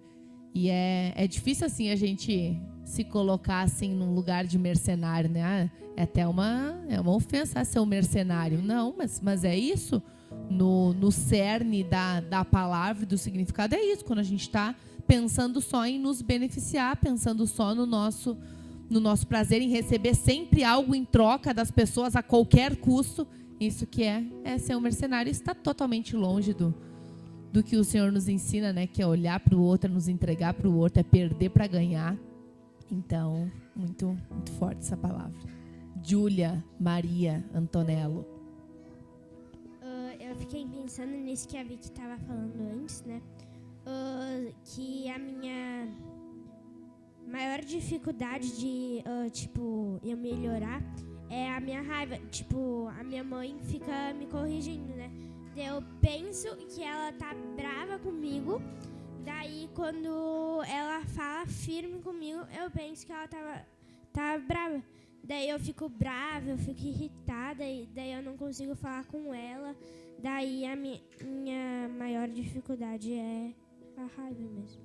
E é difícil assim a gente se colocar assim num lugar de mercenário, né? É até uma ofensa ser um mercenário. Não, mas é isso. No cerne da palavra e do significado é isso, quando a gente está pensando só em nos beneficiar, pensando só no nosso prazer, em receber sempre algo em troca das pessoas a qualquer custo. Isso que é ser um mercenário. Está totalmente longe do que o Senhor nos ensina, né? Que é olhar para o outro, é nos entregar para o outro, é perder para ganhar. Então, muito, muito forte essa palavra. Júlia Maria Antonello. Eu fiquei pensando nisso que a Vicky estava falando antes, né? que a minha maior dificuldade de, eu melhorar é a minha raiva. Tipo, a minha mãe fica me corrigindo, né? Eu penso que ela tá brava comigo. Daí, quando ela fala firme comigo, eu penso que ela tá brava. Daí eu fico brava, eu fico irritada, e daí eu não consigo falar com ela. Daí a minha maior dificuldade é a raiva mesmo.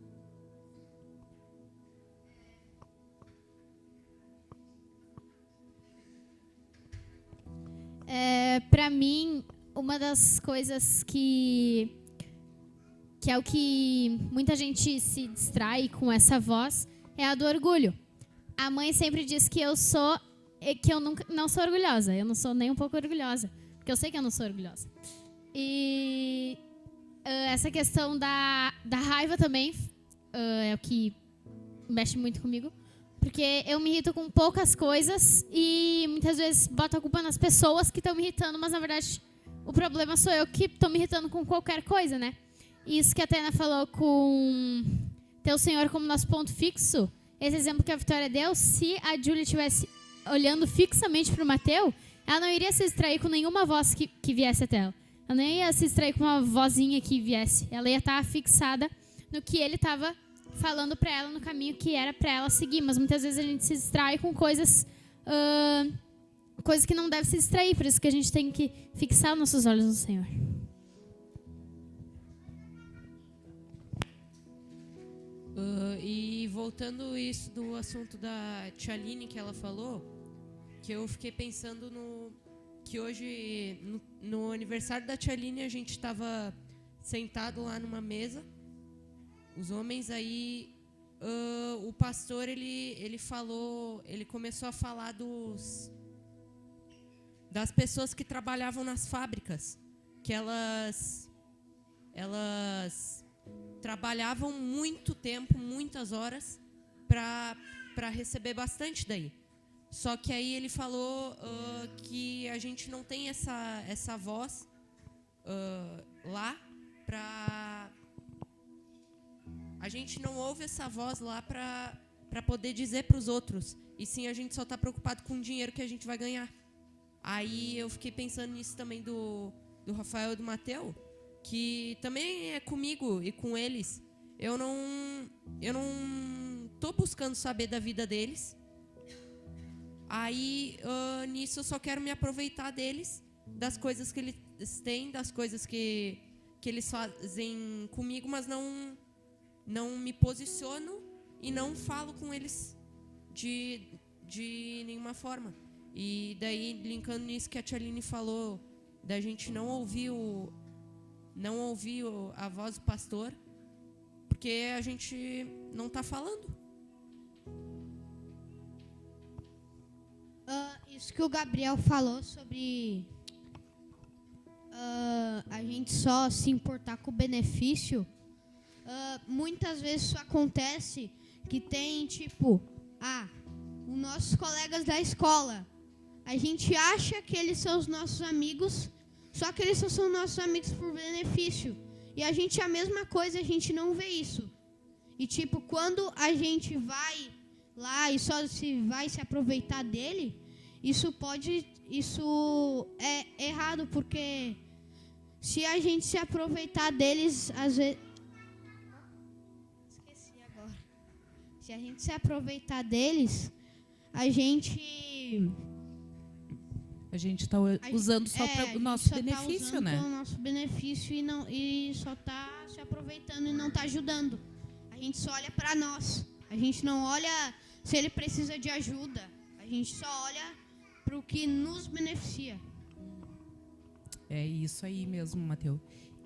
Pra mim, uma das coisas que é o que muita gente se distrai com essa voz é a do orgulho. A mãe sempre diz que eu não sou orgulhosa. Eu não sou nem um pouco orgulhosa, porque eu sei que eu não sou orgulhosa. E essa questão da raiva também é o que mexe muito comigo, porque eu me irrito com poucas coisas e muitas vezes boto a culpa nas pessoas que estão me irritando, mas na verdade o problema sou eu que estou me irritando com qualquer coisa, né? Isso que a Tena falou com ter o Senhor como nosso ponto fixo, esse exemplo que a Vitória deu, se a Júlia estivesse olhando fixamente para o Mateu, ela não iria se distrair com nenhuma voz que viesse até ela. Ela não ia se distrair com uma vozinha que viesse. Ela ia estar fixada no que ele estava falando para ela, no caminho que era para ela seguir. Mas muitas vezes a gente se distrai com coisas que não deve se distrair. Por isso que a gente tem que fixar os nossos olhos no Senhor. E voltando isso do assunto da Tia Aline que ela falou, que eu fiquei pensando que hoje, no aniversário da Tia Aline, a gente estava sentado lá numa mesa, os homens, aí o pastor, ele começou a falar das pessoas que trabalhavam nas fábricas, que elas trabalhavam muito tempo, muitas horas, para receber bastante daí. Só que aí ele falou que a gente não tem essa voz lá para... A gente não ouve essa voz lá para poder dizer para os outros. E sim, a gente só está preocupado com o dinheiro que a gente vai ganhar. Aí eu fiquei pensando nisso também do Rafael e do Mateu, que também é comigo e com eles. Eu não tô buscando saber da vida deles. Aí, nisso, eu só quero me aproveitar deles, das coisas que eles têm, das coisas que eles fazem comigo, mas não me posiciono e não falo com eles de nenhuma forma. E daí, linkando nisso que a Tia Aline falou, da gente não ouvir a voz do pastor, porque a gente não está falando. Isso que o Gabriel falou sobre a gente só se importar com o benefício, muitas vezes isso acontece que tem, os nossos colegas da escola, a gente acha que eles são os nossos amigos, só que eles só são nossos amigos por benefício. E a gente é a mesma coisa, a gente não vê isso. E quando a gente vai lá e só vai se aproveitar dele, isso é errado, porque se a gente se aproveitar deles, às vezes... Esqueci agora. Se a gente se aproveitar deles, a gente está usando só para o nosso benefício, né? Para o nosso benefício e só está se aproveitando e não está ajudando. A gente só olha para nós. A gente não olha se ele precisa de ajuda. A gente só olha para o que nos beneficia. É isso aí mesmo, Mateu.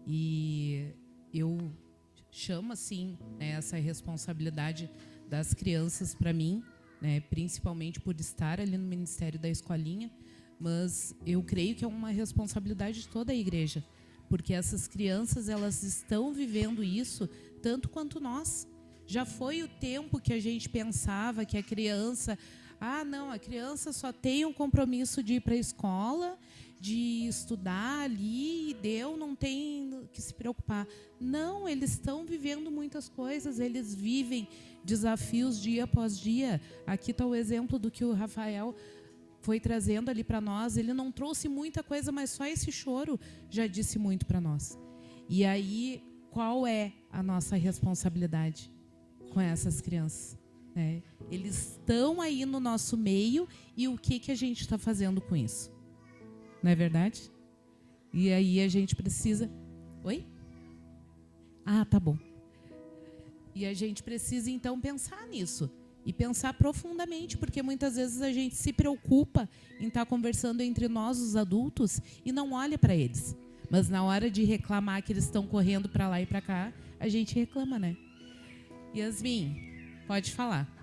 E eu chamo, assim, né, essa responsabilidade das crianças para mim, né, principalmente por estar ali no Ministério da Escolinha, mas eu creio que é uma responsabilidade de toda a igreja, porque essas crianças, elas estão vivendo isso tanto quanto nós. Já foi o tempo que a gente pensava que a criança... a criança só tem um compromisso de ir para a escola de estudar ali e deu, não tem que se preocupar. Não, eles estão vivendo muitas coisas, eles vivem desafios dia após dia. Aqui está o exemplo do que o Rafael foi trazendo ali para nós. Ele não trouxe muita coisa, mas só esse choro já disse muito para nós. E aí, qual é a nossa responsabilidade com essas crianças? Eles estão aí no nosso meio e o que a gente está fazendo com isso? Não é verdade? E aí a gente precisa... Oi? Ah, tá bom. E a gente precisa, então, pensar nisso. E pensar profundamente, porque muitas vezes a gente se preocupa em estar conversando entre nós, os adultos, e não olha para eles. Mas na hora de reclamar que eles estão correndo para lá e para cá, a gente reclama, né? Yasmin, pode falar.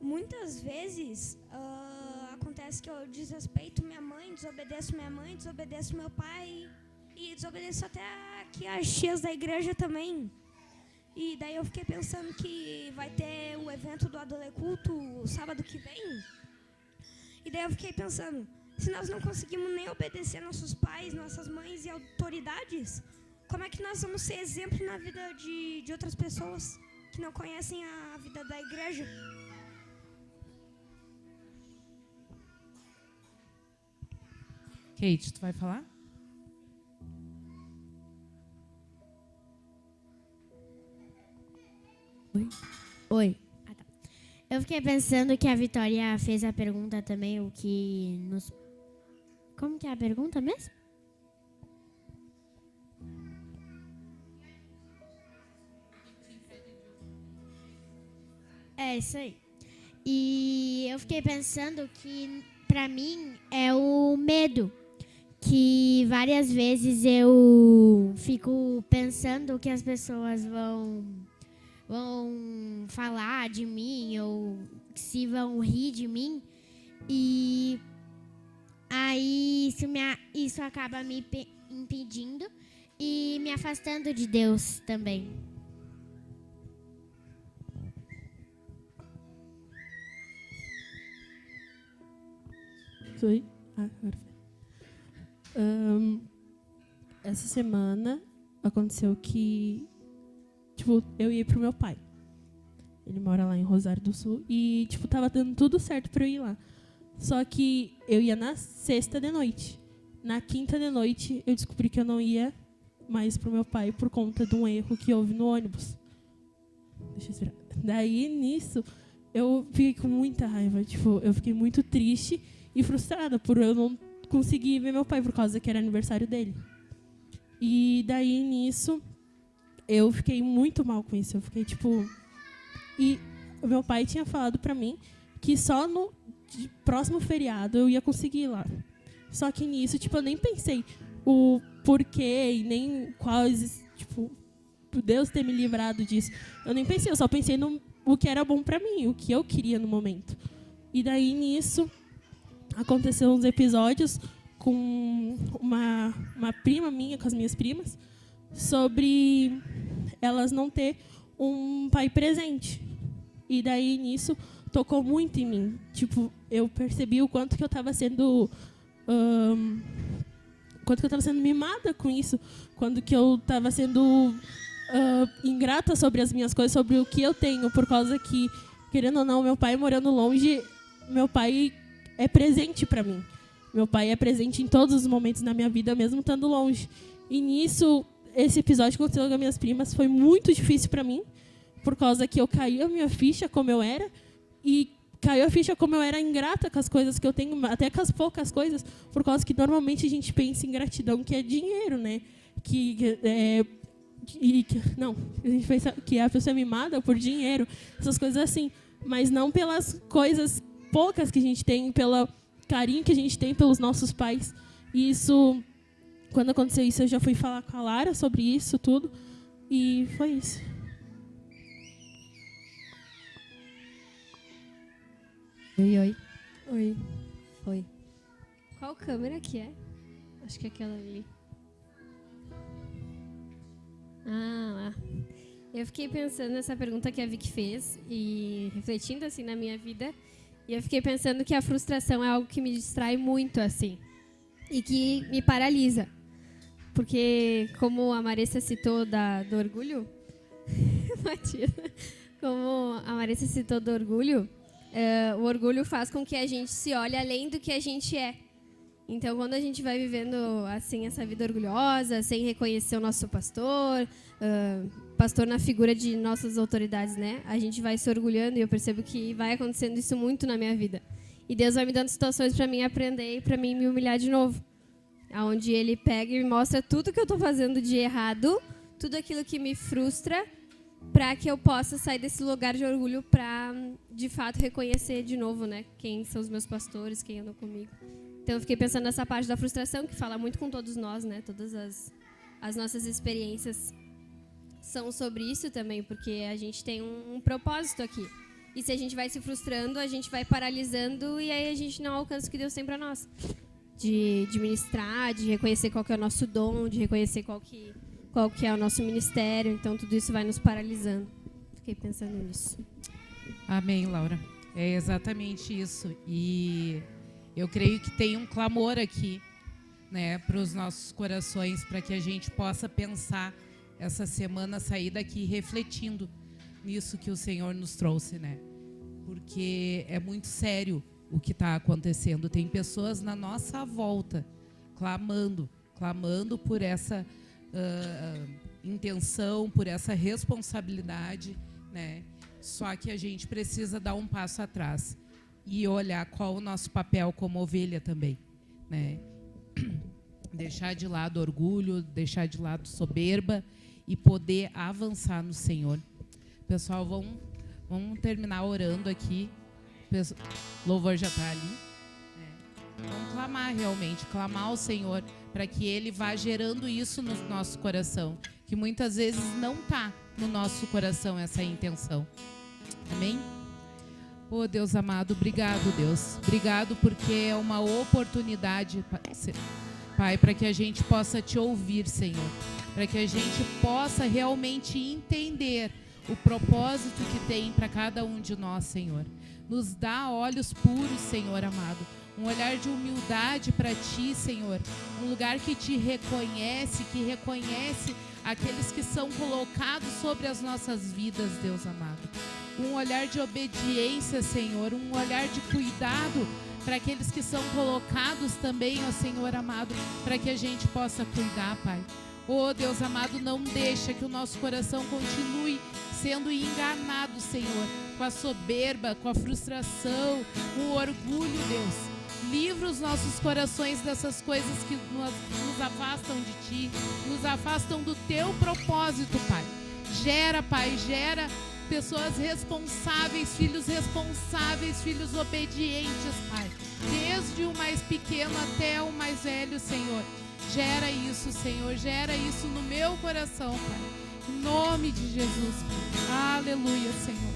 Muitas vezes acontece que eu desrespeito minha mãe, desobedeço meu pai e desobedeço até aqui as tias da igreja também. E daí eu fiquei pensando que vai ter o evento do Adoleculto sábado que vem. E daí eu fiquei pensando, se nós não conseguimos nem obedecer nossos pais, nossas mães e autoridades, como é que nós vamos ser exemplo na vida de outras pessoas que não conhecem a vida da igreja? Kate, tu vai falar? Oi. Ah, tá. Eu fiquei pensando que a Vitória fez a pergunta também, o que nos... Como que é a pergunta mesmo? É isso aí. E eu fiquei pensando que, pra mim, é o medo. Que várias vezes eu fico pensando que as pessoas vão falar de mim ou se vão rir de mim. E aí isso acaba me impedindo e me afastando de Deus também. Oi? Agora foi. Essa semana aconteceu que, eu ia pro meu pai. Ele mora lá em Rosário do Sul e, tava dando tudo certo pra eu ir lá. Só que eu ia na sexta de noite. Na quinta de noite, eu descobri que eu não ia mais pro meu pai por conta de um erro que houve no ônibus. Deixa eu esperar. Daí, nisso, eu fiquei com muita raiva. Eu fiquei muito triste e frustrada por eu não conseguir ver meu pai por causa que era aniversário dele. E daí, nisso, eu fiquei muito mal com isso. Eu fiquei, E o meu pai tinha falado pra mim que só no próximo feriado eu ia conseguir ir lá. Só que nisso, eu nem pensei o porquê e nem quais, Deus ter me livrado disso. Eu nem pensei, eu só pensei no o que era bom para mim, o que eu queria no momento. E daí, nisso, aconteceu uns episódios com uma prima minha, com as minhas primas, sobre elas não ter um pai presente. E daí, nisso, tocou muito em mim. Tipo, eu percebi o quanto que eu estava sendo... quanto que eu estava sendo mimada com isso. Quando que eu estava sendo ingrata sobre as minhas coisas, sobre o que eu tenho. Por causa que, querendo ou não, meu pai morando longe, meu pai é presente para mim. Meu pai é presente em todos os momentos na minha vida, mesmo estando longe. E nisso, esse episódio que aconteceu com as minhas primas foi muito difícil para mim, por causa que eu caí a minha ficha como eu era, e caiu a ficha como eu era ingrata com as coisas que eu tenho, até com as poucas coisas, por causa que normalmente a gente pensa em gratidão, que é dinheiro, né? Não, a gente pensa que a pessoa é mimada por dinheiro, essas coisas assim, mas não pelas coisas poucas que a gente tem, pelo carinho que a gente tem pelos nossos pais. E isso, quando aconteceu isso, eu já fui falar com a Lara sobre isso tudo, e foi isso. Oi. Oi. Foi. Qual câmera que é? Acho que é aquela ali. Ah, lá. Eu fiquei pensando nessa pergunta que a Vicky fez e refletindo assim na minha vida. E eu fiquei pensando que a frustração é algo que me distrai muito, assim. E que me paralisa. Porque, como a Marissa citou do orgulho... Como a Marissa citou do orgulho... o orgulho faz com que a gente se olhe além do que a gente é. Então, quando a gente vai vivendo assim essa vida orgulhosa, sem reconhecer o nosso pastor, pastor na figura de nossas autoridades, né? A gente vai se orgulhando, e eu percebo que vai acontecendo isso muito na minha vida. E Deus vai me dando situações para mim aprender e para mim me humilhar de novo. Onde Ele pega e me mostra tudo que eu estou fazendo de errado, tudo aquilo que me frustra, para que eu possa sair desse lugar de orgulho para, de fato, reconhecer de novo, né, quem são os meus pastores, quem andam comigo. Então, eu fiquei pensando nessa parte da frustração, que fala muito com todos nós, né? Todas as nossas experiências são sobre isso também, porque a gente tem um propósito aqui. E se a gente vai se frustrando, a gente vai paralisando, e aí a gente não alcança o que Deus tem para nós. De ministrar, de reconhecer qual que é o nosso dom, de reconhecer qual que é o nosso ministério. Então, tudo isso vai nos paralisando. Fiquei pensando nisso. Amém, Laura. É exatamente isso. E eu creio que tem um clamor aqui, né, para os nossos corações, para que a gente possa pensar essa semana, sair daqui refletindo nisso que o Senhor nos trouxe, né? Porque é muito sério o que está acontecendo. Tem pessoas na nossa volta clamando por essa intenção, por essa responsabilidade, né? Só que a gente precisa dar um passo atrás e olhar qual o nosso papel como ovelha também, né? Deixar de lado orgulho, deixar de lado soberba e poder avançar no Senhor. Pessoal, vamos terminar orando aqui. O louvor já está ali, né? Vamos clamar realmente, clamar ao Senhor para que Ele vá gerando isso no nosso coração, que muitas vezes não está no nosso coração essa intenção. Amém? Oh, Deus amado, obrigado, Deus. Obrigado porque é uma oportunidade, Pai, para que a gente possa Te ouvir, Senhor. Para que a gente possa realmente entender o propósito que tem para cada um de nós, Senhor. Nos dá olhos puros, Senhor amado. Um olhar de humildade para Ti, Senhor. Um lugar que Te reconhece, que reconhece aqueles que são colocados sobre as nossas vidas, Deus amado. Um olhar de obediência, Senhor. Um olhar de cuidado para aqueles que são colocados também, ó Senhor amado, para que a gente possa cuidar, Pai. Oh, Deus amado, não deixa que o nosso coração continue sendo enganado, Senhor, com a soberba, com a frustração, com o orgulho, Deus. Livra os nossos corações dessas coisas que nos afastam de Ti, nos afastam do Teu propósito, Pai. Gera, Pai, gera pessoas responsáveis, filhos obedientes, Pai. Desde o mais pequeno até o mais velho, Senhor. Gera isso, Senhor, gera isso no meu coração, Pai. Em nome de Jesus. Aleluia, Senhor.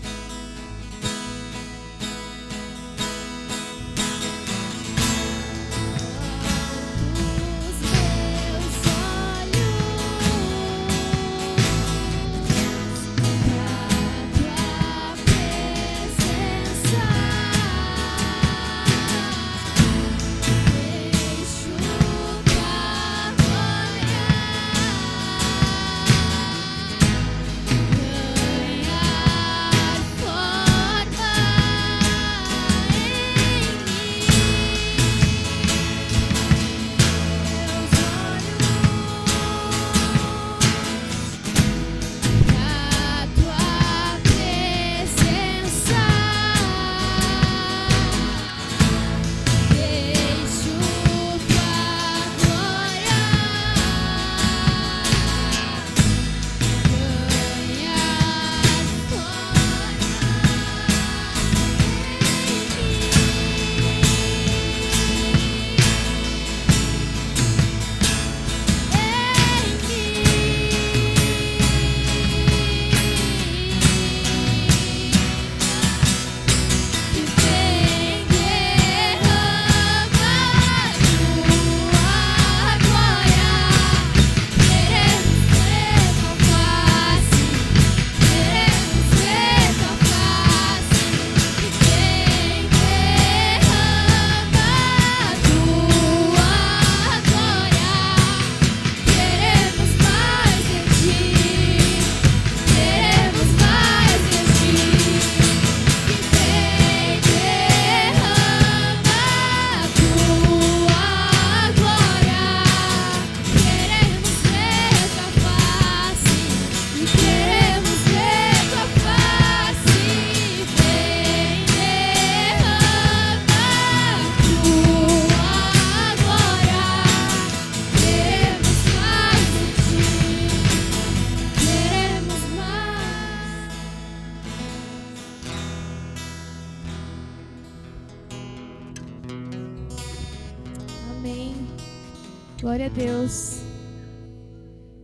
Glória a Deus.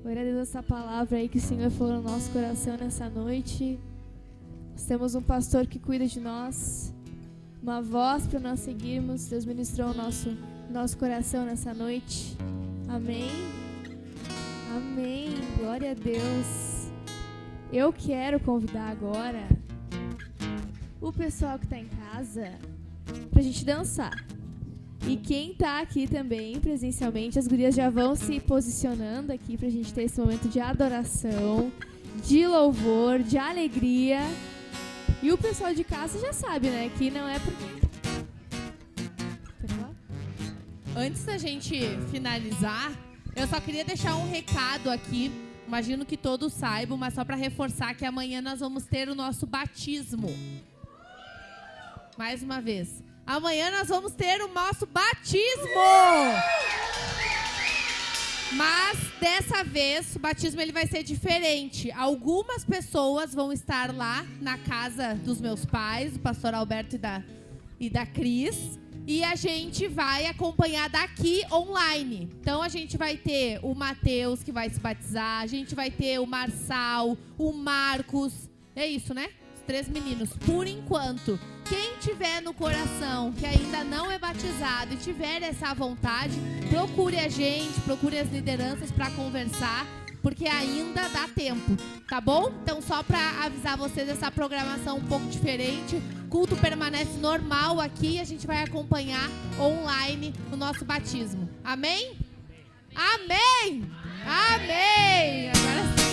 Glória a Deus essa palavra aí que o Senhor falou no nosso coração nessa noite. Nós temos um pastor que cuida de nós, uma voz para nós seguirmos. Deus ministrou o nosso coração nessa noite. Amém. Amém. Glória a Deus. Eu quero convidar agora o pessoal que está em casa para a gente dançar. E quem tá aqui também, presencialmente, as gurias já vão se posicionando aqui pra gente ter esse momento de adoração, de louvor, de alegria. E o pessoal de casa já sabe, né? Que não é porque... Antes da gente finalizar, eu só queria deixar um recado aqui. Imagino que todos saibam, mas só pra reforçar que amanhã nós vamos ter o nosso batismo. Mais uma vez. Amanhã nós vamos ter o nosso batismo. Mas dessa vez o batismo ele vai ser diferente. Algumas pessoas vão estar lá na casa dos meus pais, o pastor Alberto e da Cris, e a gente vai acompanhar daqui online. Então a gente vai ter o Mateus que vai se batizar, a gente vai ter o Marçal, o Marcos, é isso, né? Os 3 meninos, por enquanto. Quem tiver no coração que ainda não é batizado e tiver essa vontade, procure a gente, procure as lideranças para conversar, porque ainda dá tempo, tá bom? Então, só para avisar vocês, essa programação um pouco diferente. O culto permanece normal aqui e a gente vai acompanhar online o nosso batismo. Amém? Amém! Amém! Agora sim.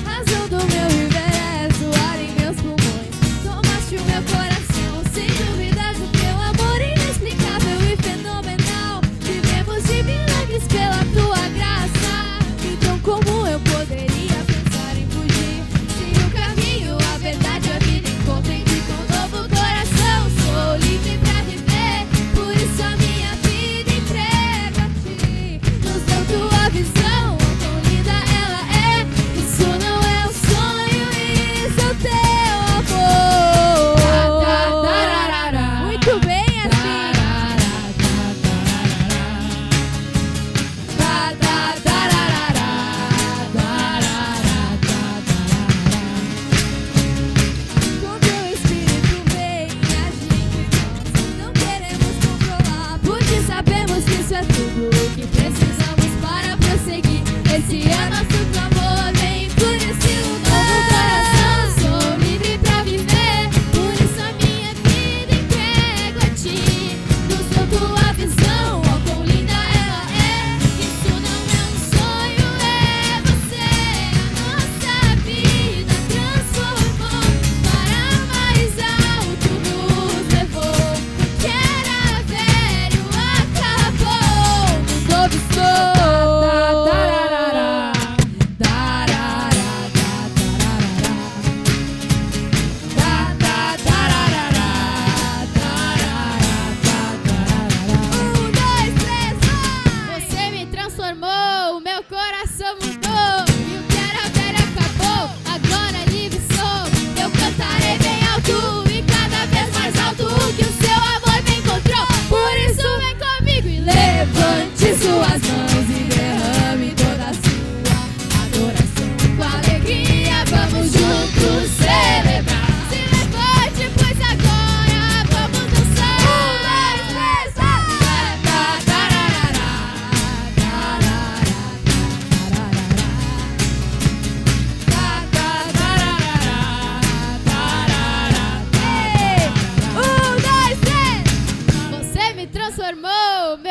Razão do meu viver é suar em meus pulmões.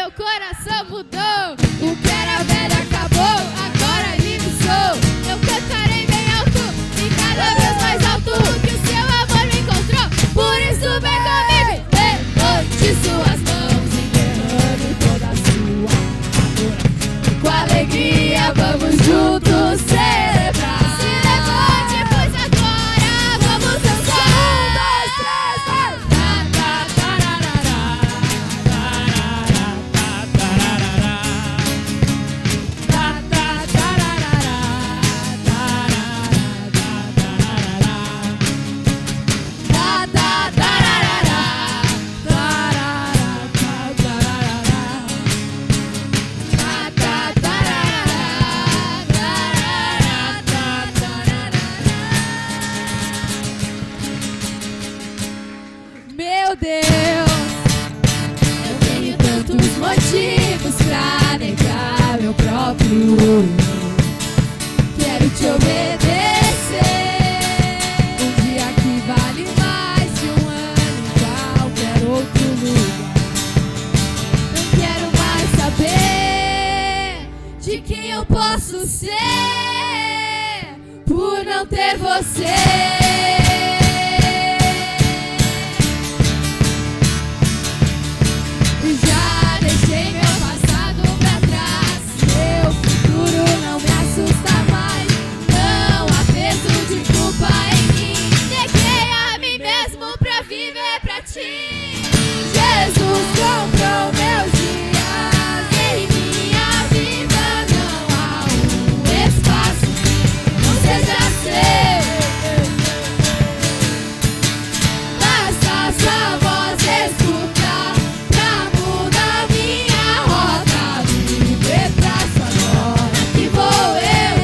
meu coração mudou. O que era velho acabou, agora livre sou. Eu cantarei bem alto e cada vez mais alto, que o seu amor me encontrou. Por isso vem comigo, levante suas mãos e derrame toda a sua adoração. Com alegria vamos juntos celebrar. Se levante, pois agora vamos dançar. 1, 2, 3, vai! Meu Deus, eu tenho tantos motivos pra negar meu próprio eu. Quero te obedecer. Um dia que vale mais que um ano em qualquer outro lugar. Não quero mais saber de quem eu posso ser por não ter você. Já deixei meu passado pra trás. Meu futuro não me assusta mais. Não há peso de culpa em mim. Neguei a mim mesmo pra viver pra ti. Jesus comprou meus dias. Em minha vida não há um espaço que não seja seu. Basta sua voz escutar pra mudar minha rota. Viver pra sua glória que vou eu.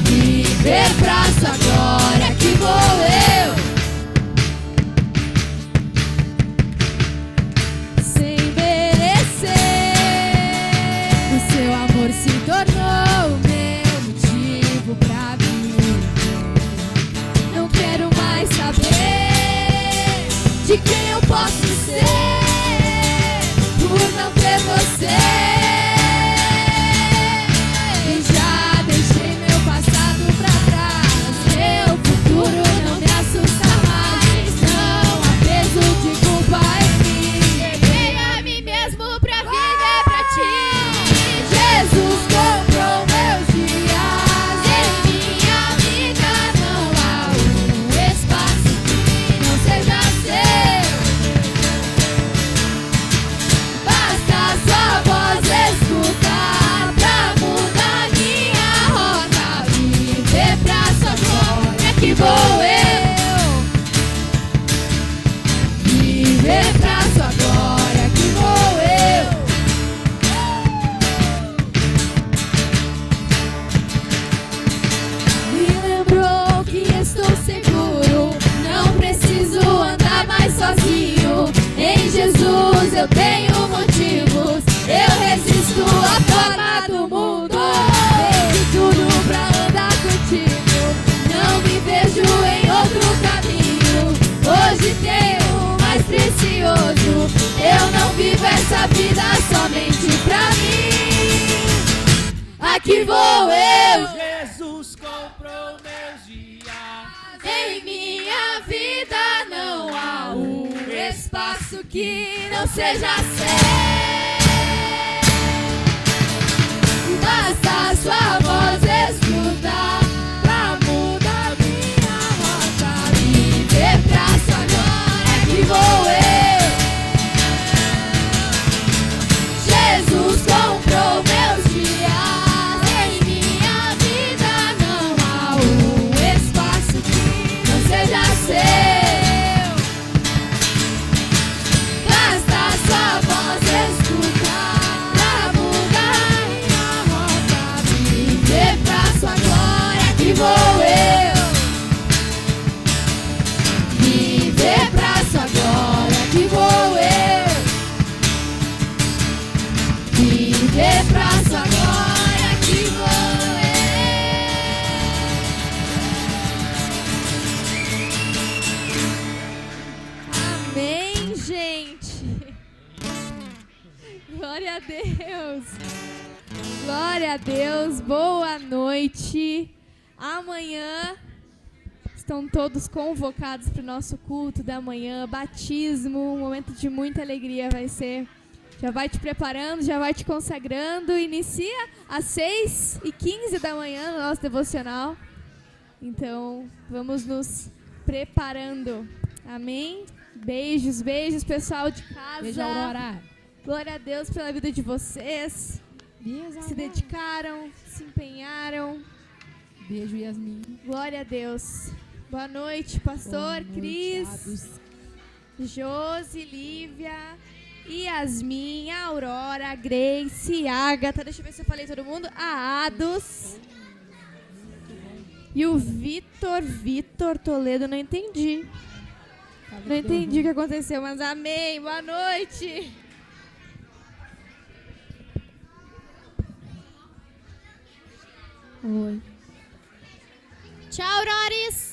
Viver pra sua glória que vou eu. Sem merecer, o seu amor se tornou o meu motivo pra viver. Não quero mais saber de quem eu posso ser por não ter você. E já deixei meu passado pra trás. Meu futuro não me assusta mais. Não há peso de culpa em mim. Neguei a mim mesmo pra viver pra ti. Jesus comprou meus dias. Em minha vida não há um espaço que não seja seu. Basta sua voz escutar pra mudar minha rota. Viver pra sua glória que vou eu. Viver pra sua glória que vou eu. Me lembrou que estou seguro. Não preciso andar mais sozinho. Em Jesus eu tenho motivos. Eu resisto à forma do mundo. Fiz de tudo pra andar contigo. Não me vejo em outro caminho. Hoje tenho o mais precioso. Eu não vivo essa vida somente pra mim. Aqui vou eu. Jesus comprou meus dias. Em minha vida não há um espaço que não seja seu. Basta sua voz escutar pra mudar minha rota. Viver pra sua glória que vou eu. Jesus comprou meus dias. Em minha vida não há um espaço que não seja seu. Basta sua voz escutar pra mudar minha rota. Glória a Deus. Glória a Deus. Boa noite. Amanhã estão todos convocados para o nosso culto da manhã. Batismo, um momento de muita alegria vai ser. Já vai te preparando, já vai te consagrando. Inicia às 6h15 da manhã no nosso devocional. Então, vamos nos preparando. Amém? Beijos, beijos, pessoal de casa. Beijo, Aurora. Glória a Deus pela vida de vocês. Beijo, Se dedicaram, se empenharam. Beijo, Yasmin. Glória a Deus. Boa noite, pastor Cris, Josi, Lívia, Yasmin, Aurora, Grace, Agatha. Deixa eu ver se eu falei todo mundo. A Ados. E o Vitor Toledo, não entendi. Não entendi o que aconteceu, mas amém. Boa noite. Oi. Tchau, Auroris.